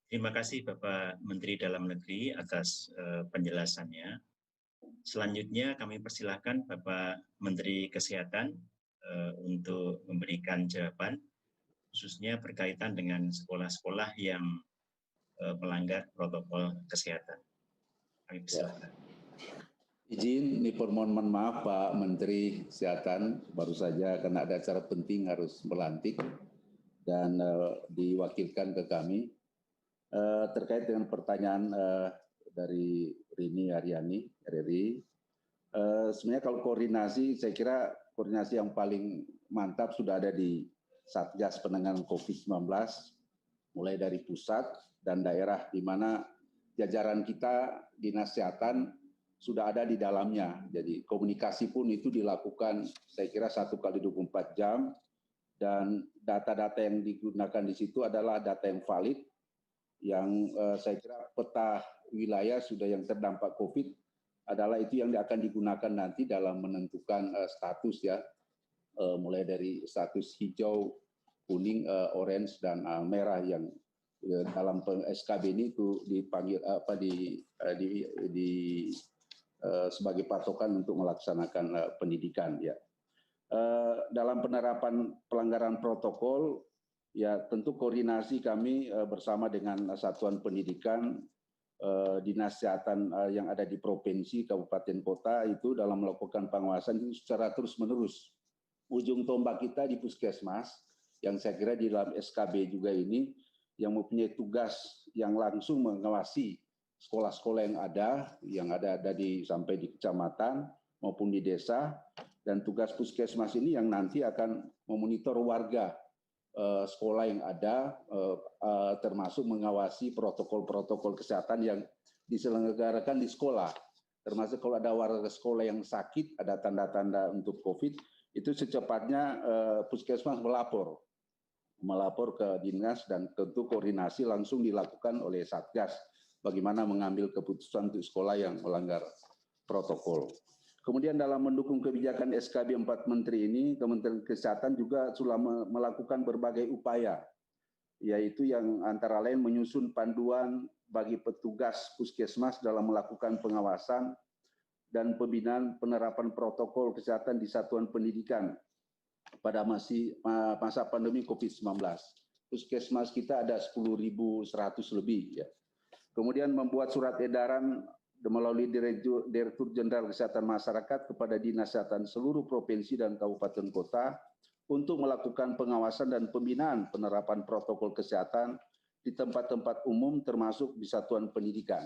Terima kasih Bapak Menteri Dalam Negeri atas penjelasannya. Selanjutnya kami persilahkan Bapak Menteri Kesehatan untuk memberikan jawaban, khususnya berkaitan dengan sekolah-sekolah yang melanggar protokol kesehatan. Kami persilahkan. Izin, ini permohonan maaf Pak Menteri Kesehatan, baru saja karena ada acara penting harus melantik dan diwakilkan ke kami. Terkait dengan pertanyaan dari Rini Haryani, RRI, sebenarnya kalau koordinasi, saya kira koordinasi yang paling mantap sudah ada di Satgas Penanganan COVID-19, mulai dari pusat dan daerah, di mana jajaran kita, Dinas Kesehatan, sudah ada di dalamnya. Jadi komunikasi pun itu dilakukan, saya kira 1x24 jam, dan data-data yang digunakan di situ adalah data yang valid, yang saya kira peta wilayah sudah yang terdampak COVID adalah itu yang akan digunakan nanti dalam menentukan status ya, mulai dari status hijau, kuning, orange, dan merah yang dalam SKB ini itu dipanggil sebagai patokan untuk melaksanakan pendidikan ya. Dalam penerapan pelanggaran protokol ya tentu koordinasi kami bersama dengan satuan pendidikan, dinas kesehatan yang ada di provinsi, kabupaten, kota itu dalam melakukan pengawasan itu secara terus-menerus. Ujung tombak kita di puskesmas yang saya kira di dalam SKB juga ini yang mempunyai tugas yang langsung mengawasi sekolah-sekolah yang ada sampai di kecamatan maupun di desa, dan tugas puskesmas ini yang nanti akan memonitor warga sekolah yang ada, termasuk mengawasi protokol-protokol kesehatan yang diselenggarakan di sekolah, termasuk kalau ada warga sekolah yang sakit, ada tanda-tanda untuk COVID, itu secepatnya puskesmas melapor ke dinas, dan tentu koordinasi langsung dilakukan oleh Satgas bagaimana mengambil keputusan untuk sekolah yang melanggar protokol. Kemudian dalam mendukung kebijakan SKB 4 Menteri ini, Kementerian Kesehatan juga sudah melakukan berbagai upaya, yaitu yang antara lain menyusun panduan bagi petugas puskesmas dalam melakukan pengawasan dan pembinaan penerapan protokol kesehatan di satuan pendidikan pada masa pandemi COVID-19. Puskesmas kita ada 10.100 lebih. Ya. Kemudian membuat surat edaran melalui Direktur Jenderal Kesehatan Masyarakat kepada Dinas Kesehatan seluruh provinsi dan kabupaten kota untuk melakukan pengawasan dan pembinaan penerapan protokol kesehatan di tempat-tempat umum termasuk di satuan pendidikan.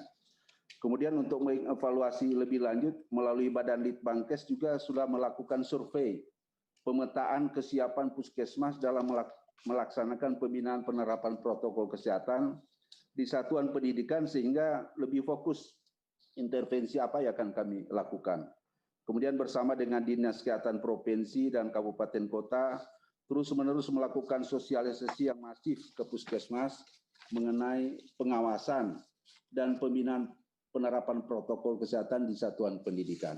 Kemudian untuk mengevaluasi lebih lanjut melalui Badan Litbangkes juga sudah melakukan survei pemetaan kesiapan puskesmas dalam melaksanakan pembinaan penerapan protokol kesehatan di satuan pendidikan sehingga lebih fokus intervensi apa yang akan kami lakukan. Kemudian bersama dengan Dinas Kesehatan Provinsi dan Kabupaten Kota terus-menerus melakukan sosialisasi yang masif ke puskesmas mengenai pengawasan dan pembinaan penerapan protokol kesehatan di satuan pendidikan.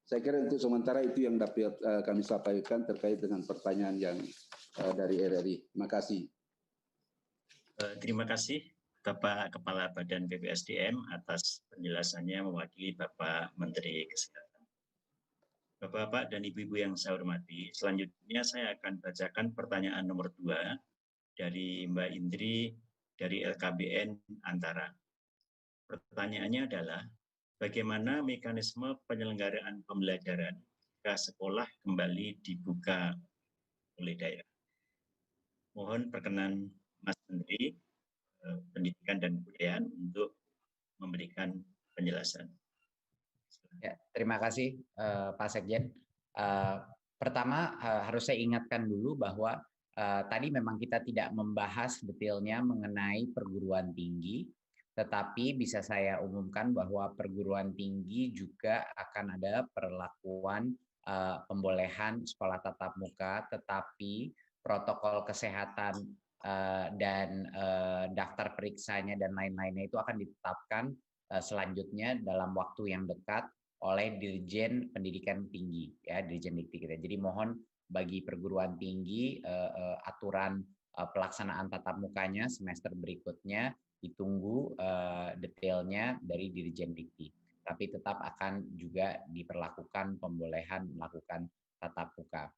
Saya kira untuk sementara itu yang dapat kami sampaikan terkait dengan pertanyaan yang dari RRI. Terima kasih. Terima kasih Bapak Kepala Badan BPSDM atas penjelasannya mewakili Bapak Menteri Kesehatan. Bapak-bapak dan ibu-ibu yang saya hormati, selanjutnya saya akan bacakan pertanyaan nomor 2 dari Mbak Indri dari LKBN Antara. Pertanyaannya adalah, bagaimana mekanisme penyelenggaraan pembelajaran jika sekolah kembali dibuka oleh daerah? Mohon perkenan Mas Menteri Pendidikan dan Kebudayaan untuk memberikan penjelasan. Ya, terima kasih Pak Sekjen. Pertama harus saya ingatkan dulu bahwa tadi memang kita tidak membahas detailnya mengenai perguruan tinggi, tetapi bisa saya umumkan bahwa perguruan tinggi juga akan ada perlakuan pembolehan sekolah tatap muka, tetapi protokol kesehatan dan daftar periksanya dan lain-lainnya itu akan ditetapkan selanjutnya dalam waktu yang dekat oleh Dirjen Pendidikan Tinggi, ya, Dirjen Dikti kita. Jadi mohon bagi perguruan tinggi aturan pelaksanaan tatap mukanya semester berikutnya ditunggu detailnya dari Dirjen Dikti. Tapi tetap akan juga diperlakukan pembolehan melakukan tatap muka.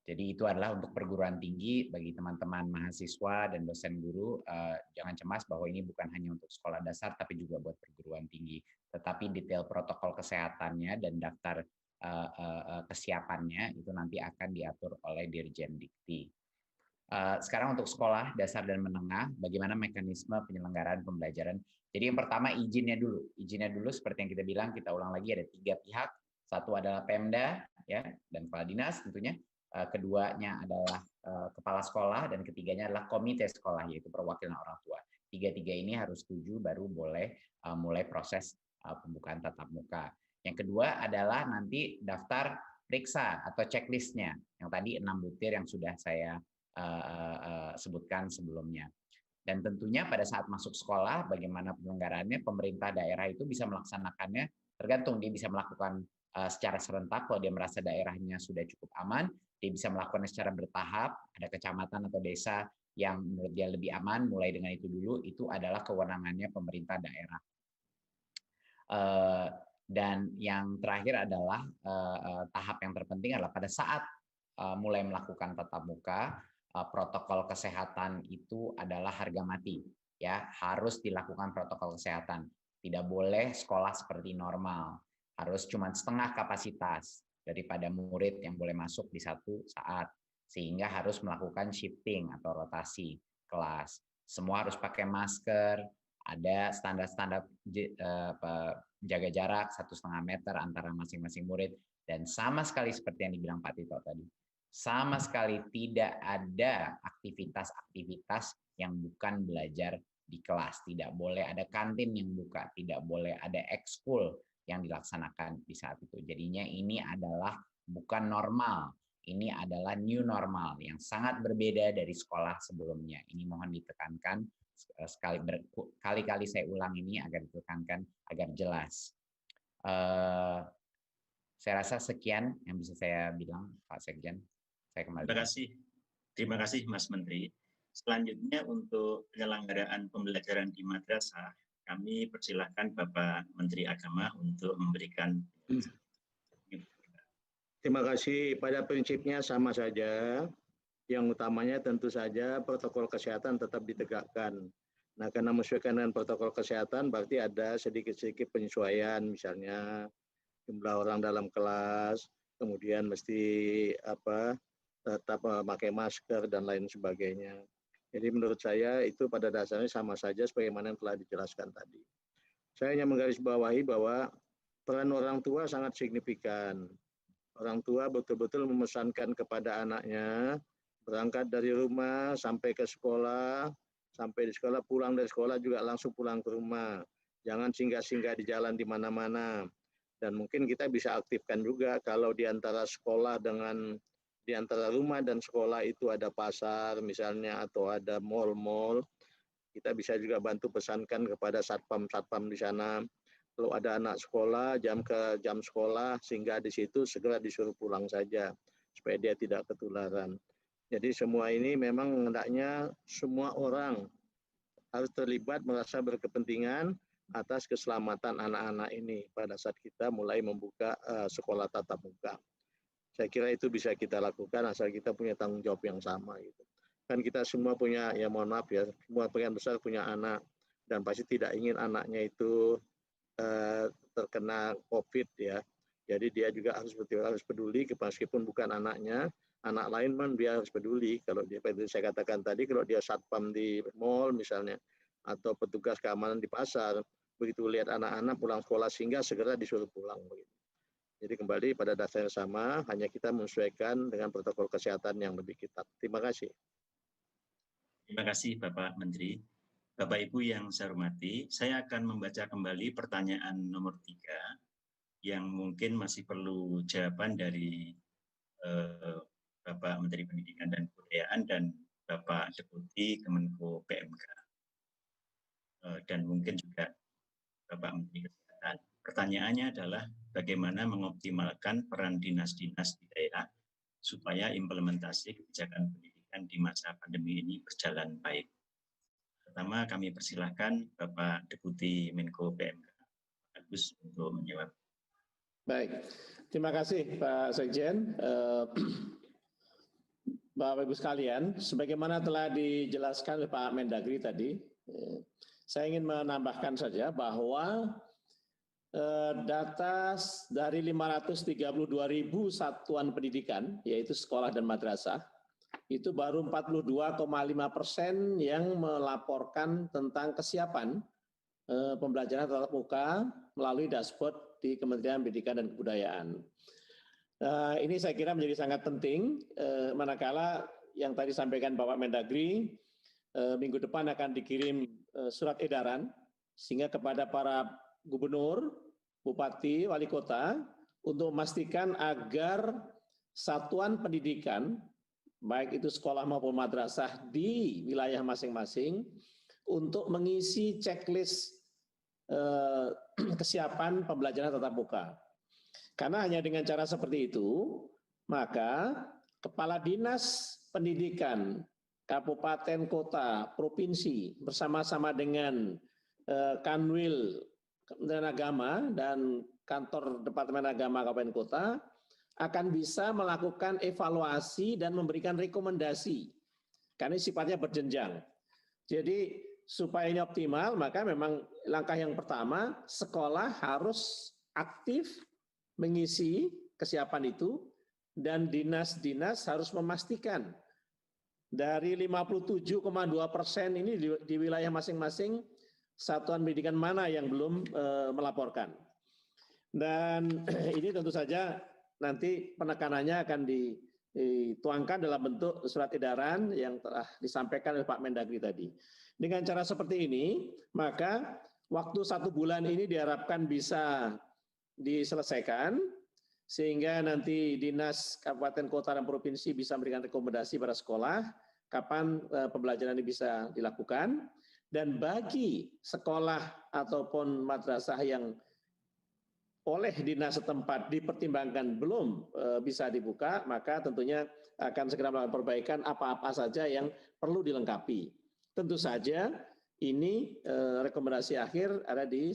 Jadi itu adalah untuk perguruan tinggi. Bagi teman-teman mahasiswa dan dosen guru, jangan cemas bahwa ini bukan hanya untuk sekolah dasar, tapi juga buat perguruan tinggi. Tetapi detail protokol kesehatannya dan daftar kesiapannya itu nanti akan diatur oleh Dirjen Dikti. Sekarang untuk sekolah dasar dan menengah, bagaimana mekanisme penyelenggaraan pembelajaran? Jadi yang pertama izinnya dulu. Izinnya dulu seperti yang kita bilang, kita ulang lagi ada 3 pihak. Satu adalah Pemda, ya, dan kepala dinas tentunya. Keduanya adalah kepala sekolah, dan ketiganya adalah komite sekolah, yaitu perwakilan orang tua. Tiga-tiga ini harus setuju baru boleh mulai proses pembukaan tatap muka. Yang kedua adalah nanti daftar periksa atau checklistnya, yang tadi 6 butir yang sudah saya sebutkan sebelumnya. Dan tentunya pada saat masuk sekolah, bagaimana penyelenggaraannya, pemerintah daerah itu bisa melaksanakannya, tergantung dia bisa melakukan secara serentak kalau dia merasa daerahnya sudah cukup aman. Dia bisa melakukannya secara bertahap, ada kecamatan atau desa yang menurut dia lebih aman, mulai dengan itu dulu, itu adalah kewenangannya pemerintah daerah. Dan yang terakhir adalah tahap yang terpenting adalah pada saat mulai melakukan tatap muka, protokol kesehatan itu adalah harga mati. Ya, harus dilakukan protokol kesehatan. Tidak boleh sekolah seperti normal, harus cuma setengah kapasitas daripada murid yang boleh masuk di satu saat, sehingga harus melakukan shifting atau rotasi kelas. Semua harus pakai masker, ada standar-standar jaga jarak 1,5 meter antara masing-masing murid, dan sama sekali seperti yang dibilang Pak Tito tadi, sama sekali tidak ada aktivitas-aktivitas yang bukan belajar di kelas. Tidak boleh ada kantin yang buka, tidak boleh ada ekskul yang dilaksanakan di saat itu. Jadinya ini adalah bukan normal, ini adalah new normal yang sangat berbeda dari sekolah sebelumnya. Ini mohon ditekankan kali-kali saya ulang ini agar ditekankan agar jelas. Saya rasa sekian yang bisa saya bilang, Pak Sekjen. Saya kembali. Terima kasih Mas Menteri. Selanjutnya untuk penyelenggaraan pembelajaran di madrasah, kami persilahkan Bapak Menteri Agama untuk memberikan. Terima kasih. Pada prinsipnya sama saja. Yang utamanya tentu saja protokol kesehatan tetap ditegakkan. Nah, karena menyesuaikan dengan protokol kesehatan, berarti ada sedikit-sedikit penyesuaian, misalnya jumlah orang dalam kelas, kemudian mesti tetap memakai masker dan lain sebagainya. Jadi menurut saya itu pada dasarnya sama saja sebagaimana yang telah dijelaskan tadi. Saya hanya menggarisbawahi bahwa peran orang tua sangat signifikan. Orang tua betul-betul memesankan kepada anaknya, berangkat dari rumah sampai ke sekolah, sampai di sekolah, pulang dari sekolah juga langsung pulang ke rumah. Jangan singgah-singgah di jalan di mana-mana. Dan mungkin kita bisa aktifkan juga kalau di antara sekolah dengan di antara rumah dan sekolah itu ada pasar misalnya atau ada mal-mal, kita bisa juga bantu pesankan kepada satpam-satpam di sana Kalau ada anak sekolah, jam sekolah, sehingga di situ segera disuruh pulang saja, supaya dia tidak ketularan. Jadi semua ini memang hendaknya semua orang harus terlibat, merasa berkepentingan atas keselamatan anak-anak ini pada saat kita mulai membuka sekolah tatap muka. Saya kira itu bisa kita lakukan asal kita punya tanggung jawab yang sama. Gitu. Kan kita semua punya, ya mohon maaf ya, semua bagian besar punya anak, dan pasti tidak ingin anaknya itu terkena COVID ya. Jadi dia juga harus peduli, meskipun bukan anaknya, anak lain pun dia harus peduli. Kalau dia, seperti saya katakan tadi, kalau dia satpam di mall misalnya, atau petugas keamanan di pasar, begitu lihat anak-anak pulang sekolah sehingga segera disuruh pulang. Jadi kembali pada dasarnya sama, hanya kita menyesuaikan dengan protokol kesehatan yang lebih ketat. Terima kasih. Terima kasih Bapak Menteri. Bapak Ibu yang saya hormati, saya akan membaca kembali pertanyaan nomor 3 yang mungkin masih perlu jawaban dari Bapak Menteri Pendidikan dan Kebudayaan dan Bapak Deputi Kemenko PMK. Dan mungkin juga Bapak Menteri Kesehatan. Pertanyaannya adalah bagaimana mengoptimalkan peran dinas-dinas di daerah supaya implementasi kebijakan pendidikan di masa pandemi ini berjalan baik. Pertama, kami persilahkan Bapak Deputi Menko PMK, Agus, untuk menjawab. Baik, terima kasih Pak Sekjen. Bapak Ibu sekalian, sebagaimana telah dijelaskan oleh Pak Mendagri tadi, saya ingin menambahkan saja bahwa data dari 532.000 satuan pendidikan, yaitu sekolah dan madrasah, itu baru 42,5% yang melaporkan tentang kesiapan pembelajaran tatap muka melalui dashboard di Kementerian Pendidikan dan Kebudayaan. Ini saya kira menjadi sangat penting, manakala yang tadi sampaikan Bapak Mendagri, minggu depan akan dikirim surat edaran, sehingga kepada para gubernur, bupati, wali kota, untuk memastikan agar satuan pendidikan, baik itu sekolah maupun madrasah di wilayah masing-masing, untuk mengisi checklist kesiapan pembelajaran tatap muka. Karena hanya dengan cara seperti itu, maka kepala dinas pendidikan, kabupaten, kota, provinsi, bersama-sama dengan Kanwil Kementerian Agama dan kantor Departemen Agama Kabupaten Kota akan bisa melakukan evaluasi dan memberikan rekomendasi. Karena sifatnya berjenjang. Jadi supaya ini optimal, maka memang langkah yang pertama, sekolah harus aktif mengisi kesiapan itu, dan dinas-dinas harus memastikan dari 57,2% ini di wilayah masing-masing satuan pendidikan mana yang belum melaporkan. Dan ini tentu saja nanti penekanannya akan dituangkan dalam bentuk surat edaran yang telah disampaikan oleh Pak Mendagri tadi. Dengan cara seperti ini, maka waktu 1 bulan ini diharapkan bisa diselesaikan, sehingga nanti dinas kabupaten, kota, dan provinsi bisa memberikan rekomendasi pada sekolah kapan pembelajaran ini bisa dilakukan. Dan bagi sekolah ataupun madrasah yang oleh dinas setempat dipertimbangkan belum bisa dibuka, maka tentunya akan segera melakukan perbaikan apa-apa saja yang perlu dilengkapi. Tentu saja ini rekomendasi akhir ada di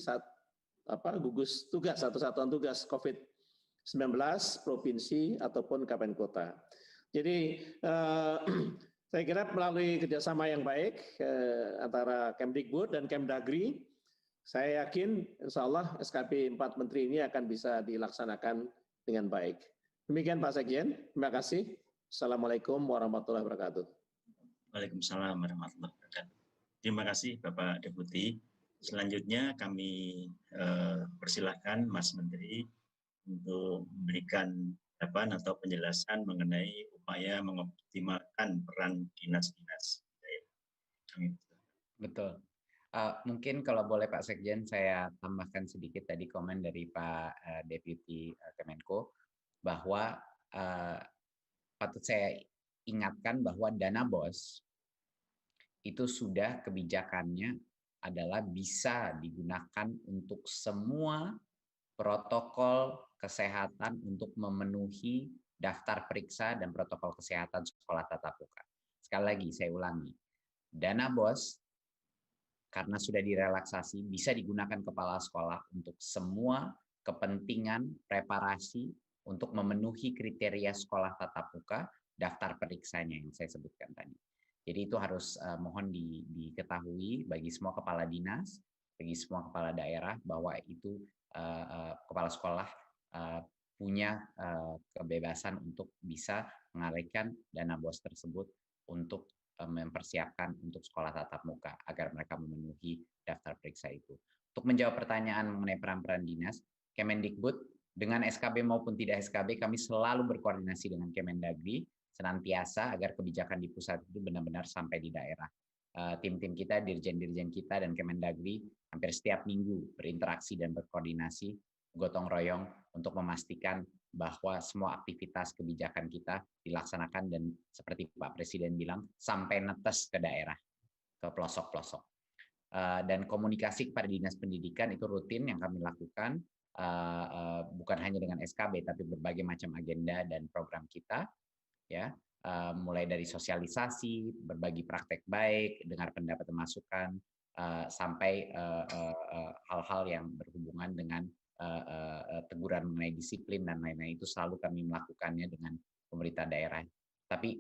gugus tugas atau satuan tugas COVID-19 provinsi ataupun kabupaten kota. Jadi saya kira melalui kerjasama yang baik antara Kemdikbud dan Kemdagri, saya yakin insya Allah SKP 4 Menteri ini akan bisa dilaksanakan dengan baik. Demikian Pak Sekjen, terima kasih. Assalamualaikum warahmatullahi wabarakatuh. Waalaikumsalam warahmatullahi wabarakatuh. Terima kasih Bapak Deputi. Selanjutnya kami persilahkan Mas Menteri untuk memberikan jawaban atau penjelasan mengenai upaya mengoptimalkan peran dinas-dinas. Betul. Mungkin kalau boleh Pak Sekjen, saya tambahkan sedikit tadi komen dari Pak Deputi Kemenko, bahwa patut saya ingatkan bahwa dana BOS itu sudah kebijakannya adalah bisa digunakan untuk semua protokol kesehatan untuk memenuhi daftar periksa dan protokol kesehatan sekolah tatap muka. Sekali lagi saya ulangi, dana BOS karena sudah direlaksasi bisa digunakan kepala sekolah untuk semua kepentingan preparasi untuk memenuhi kriteria sekolah tatap muka, daftar periksanya yang saya sebutkan tadi. Jadi itu harus mohon diketahui bagi semua kepala dinas, bagi semua kepala daerah bahwa itu kepala sekolah punya kebebasan untuk bisa mengalihkan dana BOS tersebut untuk mempersiapkan untuk sekolah tatap muka agar mereka memenuhi daftar periksa itu. Untuk menjawab pertanyaan mengenai peran-peran dinas, Kemendikbud dengan SKB maupun tidak SKB kami selalu berkoordinasi dengan Kemendagri senantiasa agar kebijakan di pusat itu benar-benar sampai di daerah. Tim-tim kita, dirjen-dirjen kita dan Kemendagri hampir setiap minggu berinteraksi dan berkoordinasi gotong royong untuk memastikan bahwa semua aktivitas kebijakan kita dilaksanakan dan seperti Pak Presiden bilang sampai netes ke daerah, ke pelosok-pelosok. Dan komunikasi kepada dinas pendidikan itu rutin yang kami lakukan, bukan hanya dengan SKB tapi berbagai macam agenda dan program kita, ya, mulai dari sosialisasi, berbagi praktek baik, dengar pendapat dan masukan, sampai hal-hal yang berhubungan dengan teguran mengenai disiplin dan lain-lain, itu selalu kami melakukannya dengan pemerintah daerah. Tapi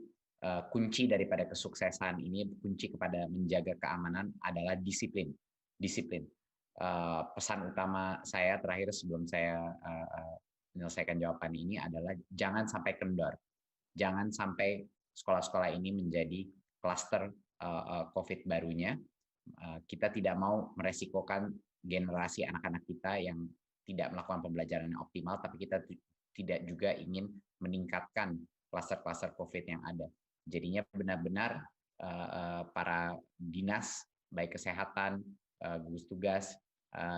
kunci daripada kesuksesan ini, kunci kepada menjaga keamanan adalah disiplin. Disiplin. Pesan utama saya terakhir sebelum saya menyelesaikan jawaban ini adalah jangan sampai kendor. Jangan sampai sekolah-sekolah ini menjadi klaster COVID barunya. Kita tidak mau meresikokan generasi anak-anak kita yang tidak melakukan pembelajaran yang optimal, tapi kita tidak juga ingin meningkatkan klaster-klaster COVID yang ada. Jadinya benar-benar para dinas, baik kesehatan, gugus tugas,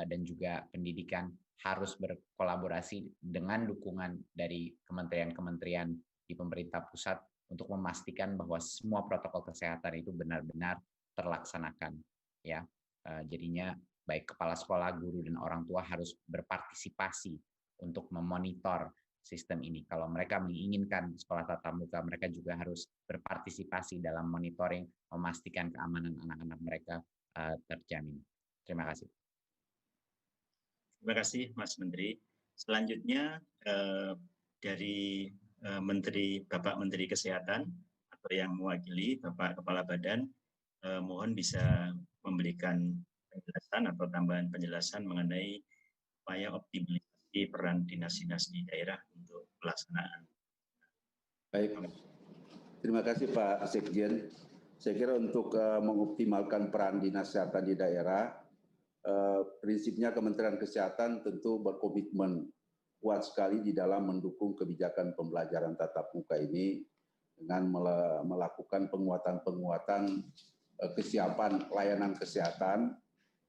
dan juga pendidikan harus berkolaborasi dengan dukungan dari kementerian-kementerian di pemerintah pusat untuk memastikan bahwa semua protokol kesehatan itu benar-benar terlaksanakan. Ya, jadinya baik kepala sekolah, guru, dan orang tua harus berpartisipasi untuk memonitor sistem ini. Kalau mereka menginginkan sekolah tatap muka, mereka juga harus berpartisipasi dalam monitoring, memastikan keamanan anak-anak mereka terjamin. Terima kasih. Terima kasih, Mas Menteri. Selanjutnya dari Bapak Menteri Kesehatan atau yang mewakili Bapak Kepala Badan, mohon bisa memberikan penjelasan atau tambahan penjelasan mengenai upaya optimalisasi peran dinas-dinas di daerah untuk pelaksanaan. Baik, terima kasih Pak Sekjen. Saya kira untuk mengoptimalkan peran dinas kesehatan di daerah, prinsipnya Kementerian Kesehatan tentu berkomitmen kuat sekali di dalam mendukung kebijakan pembelajaran tatap muka ini dengan melakukan penguatan-penguatan kesiapan layanan kesehatan,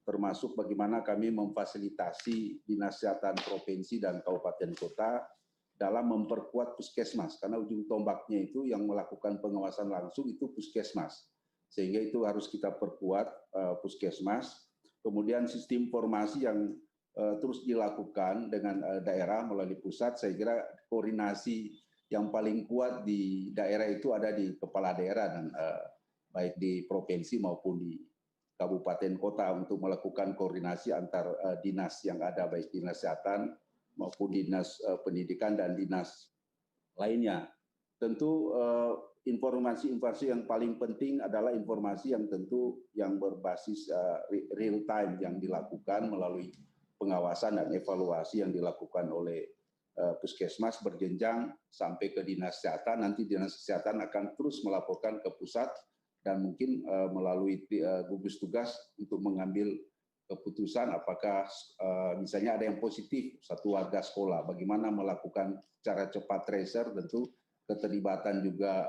termasuk bagaimana kami memfasilitasi dinas kesehatan provinsi dan kabupaten kota dalam memperkuat puskesmas, karena ujung tombaknya itu yang melakukan pengawasan langsung itu puskesmas, sehingga itu harus kita perkuat puskesmas. Kemudian sistem informasi yang terus dilakukan dengan daerah melalui pusat, saya kira koordinasi yang paling kuat di daerah itu ada di kepala daerah dan baik di provinsi maupun di kabupaten kota untuk melakukan koordinasi antar dinas yang ada, baik dinas kesehatan maupun dinas pendidikan dan dinas lainnya. Tentu informasi-informasi yang paling penting adalah informasi yang tentu yang berbasis real time yang dilakukan melalui pengawasan dan evaluasi yang dilakukan oleh puskesmas berjenjang sampai ke dinas kesehatan. Nanti dinas kesehatan akan terus melaporkan ke pusat dan mungkin melalui gugus tugas untuk mengambil keputusan apakah misalnya ada yang positif satu warga sekolah, bagaimana melakukan cara cepat tracer, tentu keterlibatan juga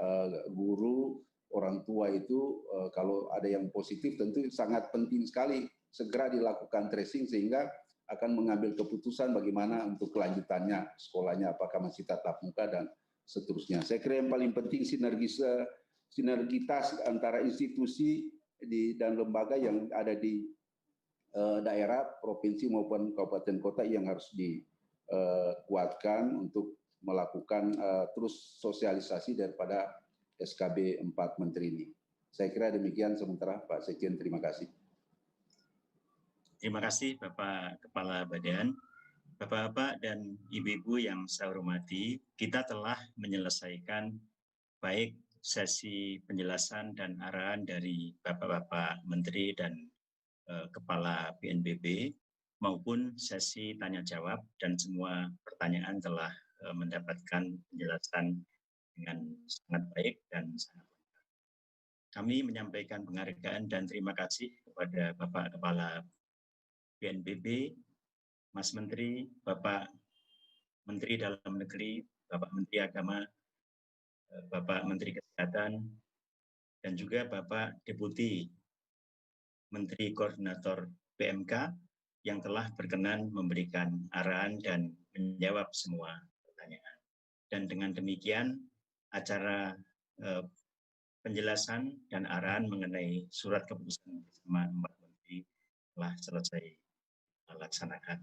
guru, orang tua itu kalau ada yang positif tentu sangat penting sekali segera dilakukan tracing sehingga akan mengambil keputusan bagaimana untuk kelanjutannya sekolahnya, apakah masih tatap muka dan seterusnya. Saya kira yang paling penting sinergitas antara institusi dan lembaga yang ada di daerah, provinsi maupun kabupaten kota yang harus dikuatkan untuk melakukan terus sosialisasi daripada SKB 4 Menteri ini. Saya kira demikian sementara Pak Sekjen, terima kasih. Terima kasih Bapak Kepala Badan. Bapak-bapak dan ibu-ibu yang saya hormati, kita telah menyelesaikan baik sesi penjelasan dan arahan dari Bapak-bapak Menteri dan Kepala BNPB maupun sesi tanya jawab, dan semua pertanyaan telah mendapatkan penjelasan dengan sangat baik dan sangat lengkap. Kami menyampaikan penghargaan dan terima kasih kepada Bapak Kepala BNPB, Mas Menteri, Bapak Menteri Dalam Negeri, Bapak Menteri Agama, Bapak Menteri Kesehatan, dan juga Bapak Deputi Menteri Koordinator PMK yang telah berkenan memberikan arahan dan menjawab semua pertanyaan. Dan dengan demikian, acara penjelasan dan arahan mengenai surat keputusan bersama 4 Menteri telah selesai laksanakan.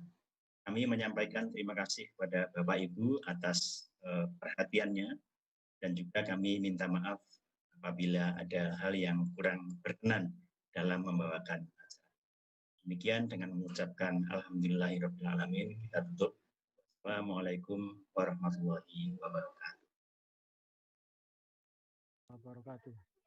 Kami menyampaikan terima kasih kepada Bapak Ibu atas perhatiannya, dan juga kami minta maaf apabila ada hal yang kurang berkenan dalam membawakan acara. Demikian dengan mengucapkan alhamdulillahirrahmanirrahim, kita tutup. Wassalamualaikum warahmatullahi wabarakatuh.